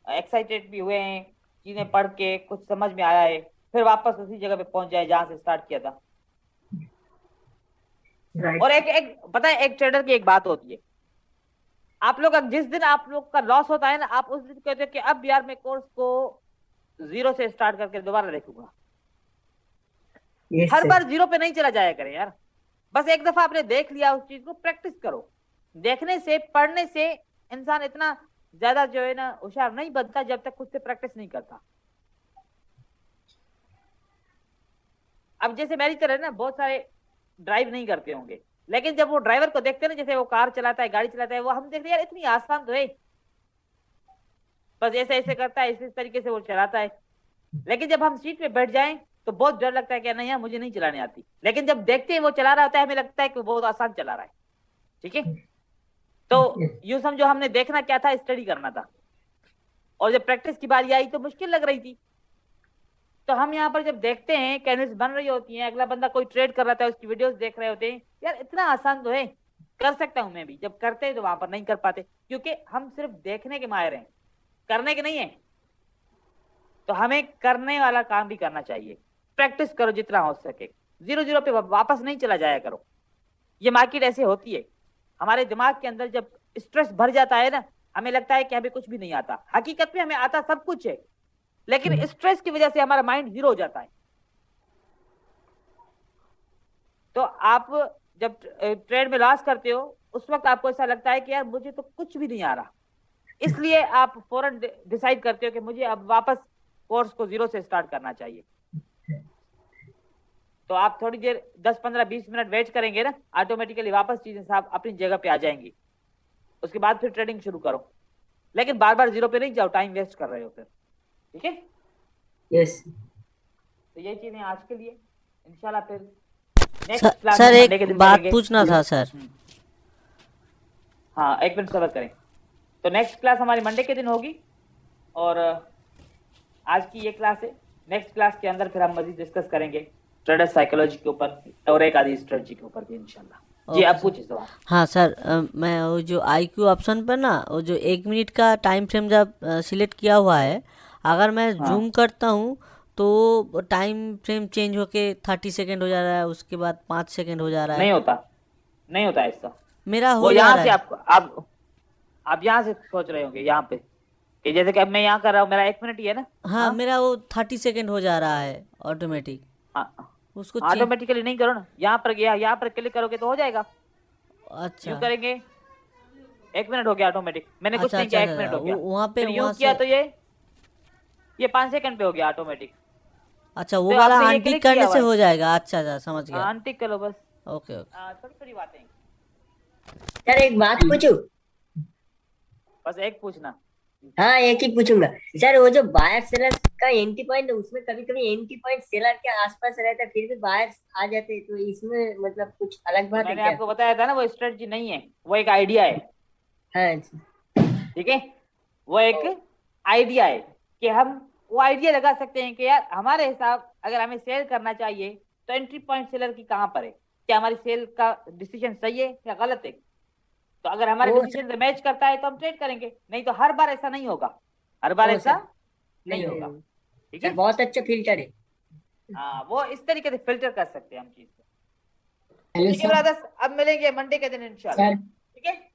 एक्साइटेड भी हुए हैं, चीजें पढ़ के कुछ समझ में आया है, फिर वापस उसी जगह पे पहुंच जाए जहां से स्टार्ट किया था। और एक पता है, एक ट्रेडर की एक बात होती है, आप लोग जिस दिन आप लोग का लॉस होता है ना, आप उस दिन कहते हो कि अब यार मैं कोर्स को 0 से स्टार्ट करके दोबारा देखूंगा। हर बार 0 पे नहीं चला जाया करें यार, बस एक दफा आपने देख लिया उस चीज को, प्रैक्टिस करो। देखने से, पढ़ने से इंसान इतना ज्यादा जो है ना होशियार नहीं बनता जब तक खुद से प्रैक्टिस नहीं करता। अब जैसे मेरी तरह ना बहुत सारे ड्राइव नहीं करते होंगे, लेकिन जब वो ड्राइवर को देखते हैं ना, जैसे वो कार चलाता है, गाड़ी चलाता है, वो हम देखते हैं यार इतनी आसान तो है, बस ऐसे ऐसे करता है, इस तरीके से वो चलाता है। लेकिन जब हम सीट पे बैठ जाएं तो बहुत डर लगता है कि नहीं यार मुझे नहीं चलाने आती। लेकिन जब देखते हैं वो चला रहा होता है, हमें लगता है कि वो बहुत आसान चला रहा है। ठीक है, तो यूं समझो हमने देखना क्या था, स्टडी करना था, और जब प्रैक्टिस की बारी आई तो मुश्किल लग रही थी। तो हम यहाँ पर जब देखते हैं कैनवस बन रही होती है, अगला बंदा कोई ट्रेड कर रहा था, उसकी वीडियोस देख रहे होते हैं, यार इतना आसान तो है, कर सकता हूं मैं भी। जब करते हैं तो वहां पर नहीं कर पाते, क्योंकि हम सिर्फ देखने के माहिर हैं, करने के नहीं है। तो हमें करने वाला काम भी करना चाहिए। प्रैक्टिस करो जितना हो सके, 0-0 पे वापस नहीं चला जाया करो। ये मार्केट ऐसे होती है, हमारे दिमाग के अंदर जब स्ट्रेस भर जाता है ना, हमें लगता है कि हमें कुछ भी नहीं आता। हकीकत में हमें आता सब कुछ है, लेकिन स्ट्रेस की वजह से हमारा माइंड 0 हो जाता है। तो आप जब ट्रेड में लॉस करते हो, उस वक्त आपको ऐसा लगता है कि यार मुझे तो कुछ भी नहीं आ रहा, इसलिए आप फौरन डिसाइड करते हो कि मुझे अब वापस कोर्स को 0 से स्टार्ट करना चाहिए। तो आप थोड़ी देर 10-15-20 मिनट वेट करेंगे ना, ऑटोमेटिकली वापस चीजें साहब अपनी जगह पे आ जाएंगी। उसके बाद फिर ट्रेडिंग शुरू करो, लेकिन बार बार 0 पे नहीं जाओ, टाइम वेस्ट कर रहे हो फिर। ठीक है, यस। तो ये चीजें आज के लिए। इंशाल्लाह फिर सर एक बात पूछना था सर। हाँ, एक मिनट सब्र करें। तो नेक्स्ट क्लास हमारी मंडे के दिन होगी, और आज की ये क्लास है। नेक्स्ट क्लास के अंदर फिर हम मजीद डिस्कस करेंगे ट्रेडर साइकोलॉजी के ऊपर और एक आधी स्ट्रेटजी के ऊपर भी इंशाल्लाह। जी आप पूछिए सवाल। हाँ सर, मैं वो जो IQ ऑप्शन पर ना, वो जो 1 मिनट का टाइम फ्रेम जब सिलेक्ट किया हुआ है, अगर मैं जूम करता हूँ तो टाइम फ्रेम चेंज होके 30 सेकेंड हो जा रहा है, उसके बाद 5 सेकेंड हो जा रहा है। नहीं होता ऐसा। मेरा वो हो जा यहाँ रहा से है। आप यहाँ से सोच रहे होंगे, यहाँ पे कि जैसे कि अब मैं यहाँ कर रहा हूँ, मेरा 1 मिनट ही है ना। हाँ मेरा वो 30 सेकेंड हो जा रहा है ऑटोमेटिक, हाँ, उसको चेंज। ऑटोमेटिकली नहीं करो ना, यहाँ पर गया, यहाँ पर क्लिक करोगे तो हो जाएगा। अच्छा यूं करेंगे 1 मिनट हो गया ऑटोमेटिक, मैंने कुछ अच्छा नहीं अच्छा किया, 1 मिनट अच्छा, हो गया। वहाँ पे फिर यूं वहाँ किया से। तो ये 5 सेकंड पे हो गया ऑटोमेटिक। अच्छा वो तो वाला आपने ये अनटिक क्लिक किया करने हुआ से है, हो जाएगा। अच्छा अच्छा समझ गया। अनटिक करो बस। Okay okay. थोड़ी थोड़ी बातें, सर एक बात पूछूं? बस एक पूछना। हाँ एक ही पूछूंगा सर, वो जो बायर सेलर का एंट्री पॉइंट है, उसमें कभी कभी एंट्री पॉइंट सेलर के आसपास रहता है, फिर भी बायर्स आ जाते हैं, तो इसमें मतलब कुछ अलग तो बात है मैंने क्या? आपको बताया था ना, वो स्ट्रेटजी नहीं है, वो एक आइडिया है। हाँ ठीक है, वो एक आइडिया है कि हम वो आइडिया लगा सकते हैं कि यार हमारे हिसाब अगर हमें सेल करना चाहिए तो एंट्री पॉइंट सेलर की कहाँ पर है, क्या हमारी सेल का डिसीजन सही है या गलत है। तो अगर हमारे वो डिसीजन से मैच करता है तो हम ट्रेड करेंगे, नहीं तो हर बार ऐसा नहीं होगा, हर बार ओ ऐसा सर नहीं नहीं होगा। होगा ठीक सर, है, बहुत अच्छा फिल्टर है। हाँ वो इस तरीके से फिल्टर कर सकते हैं हम चीज को। हेलो ठीक है सर। ब्रदर्स, अब मिलेंगे मंडे के दिन इंशाल्लाह। सर ठीक है।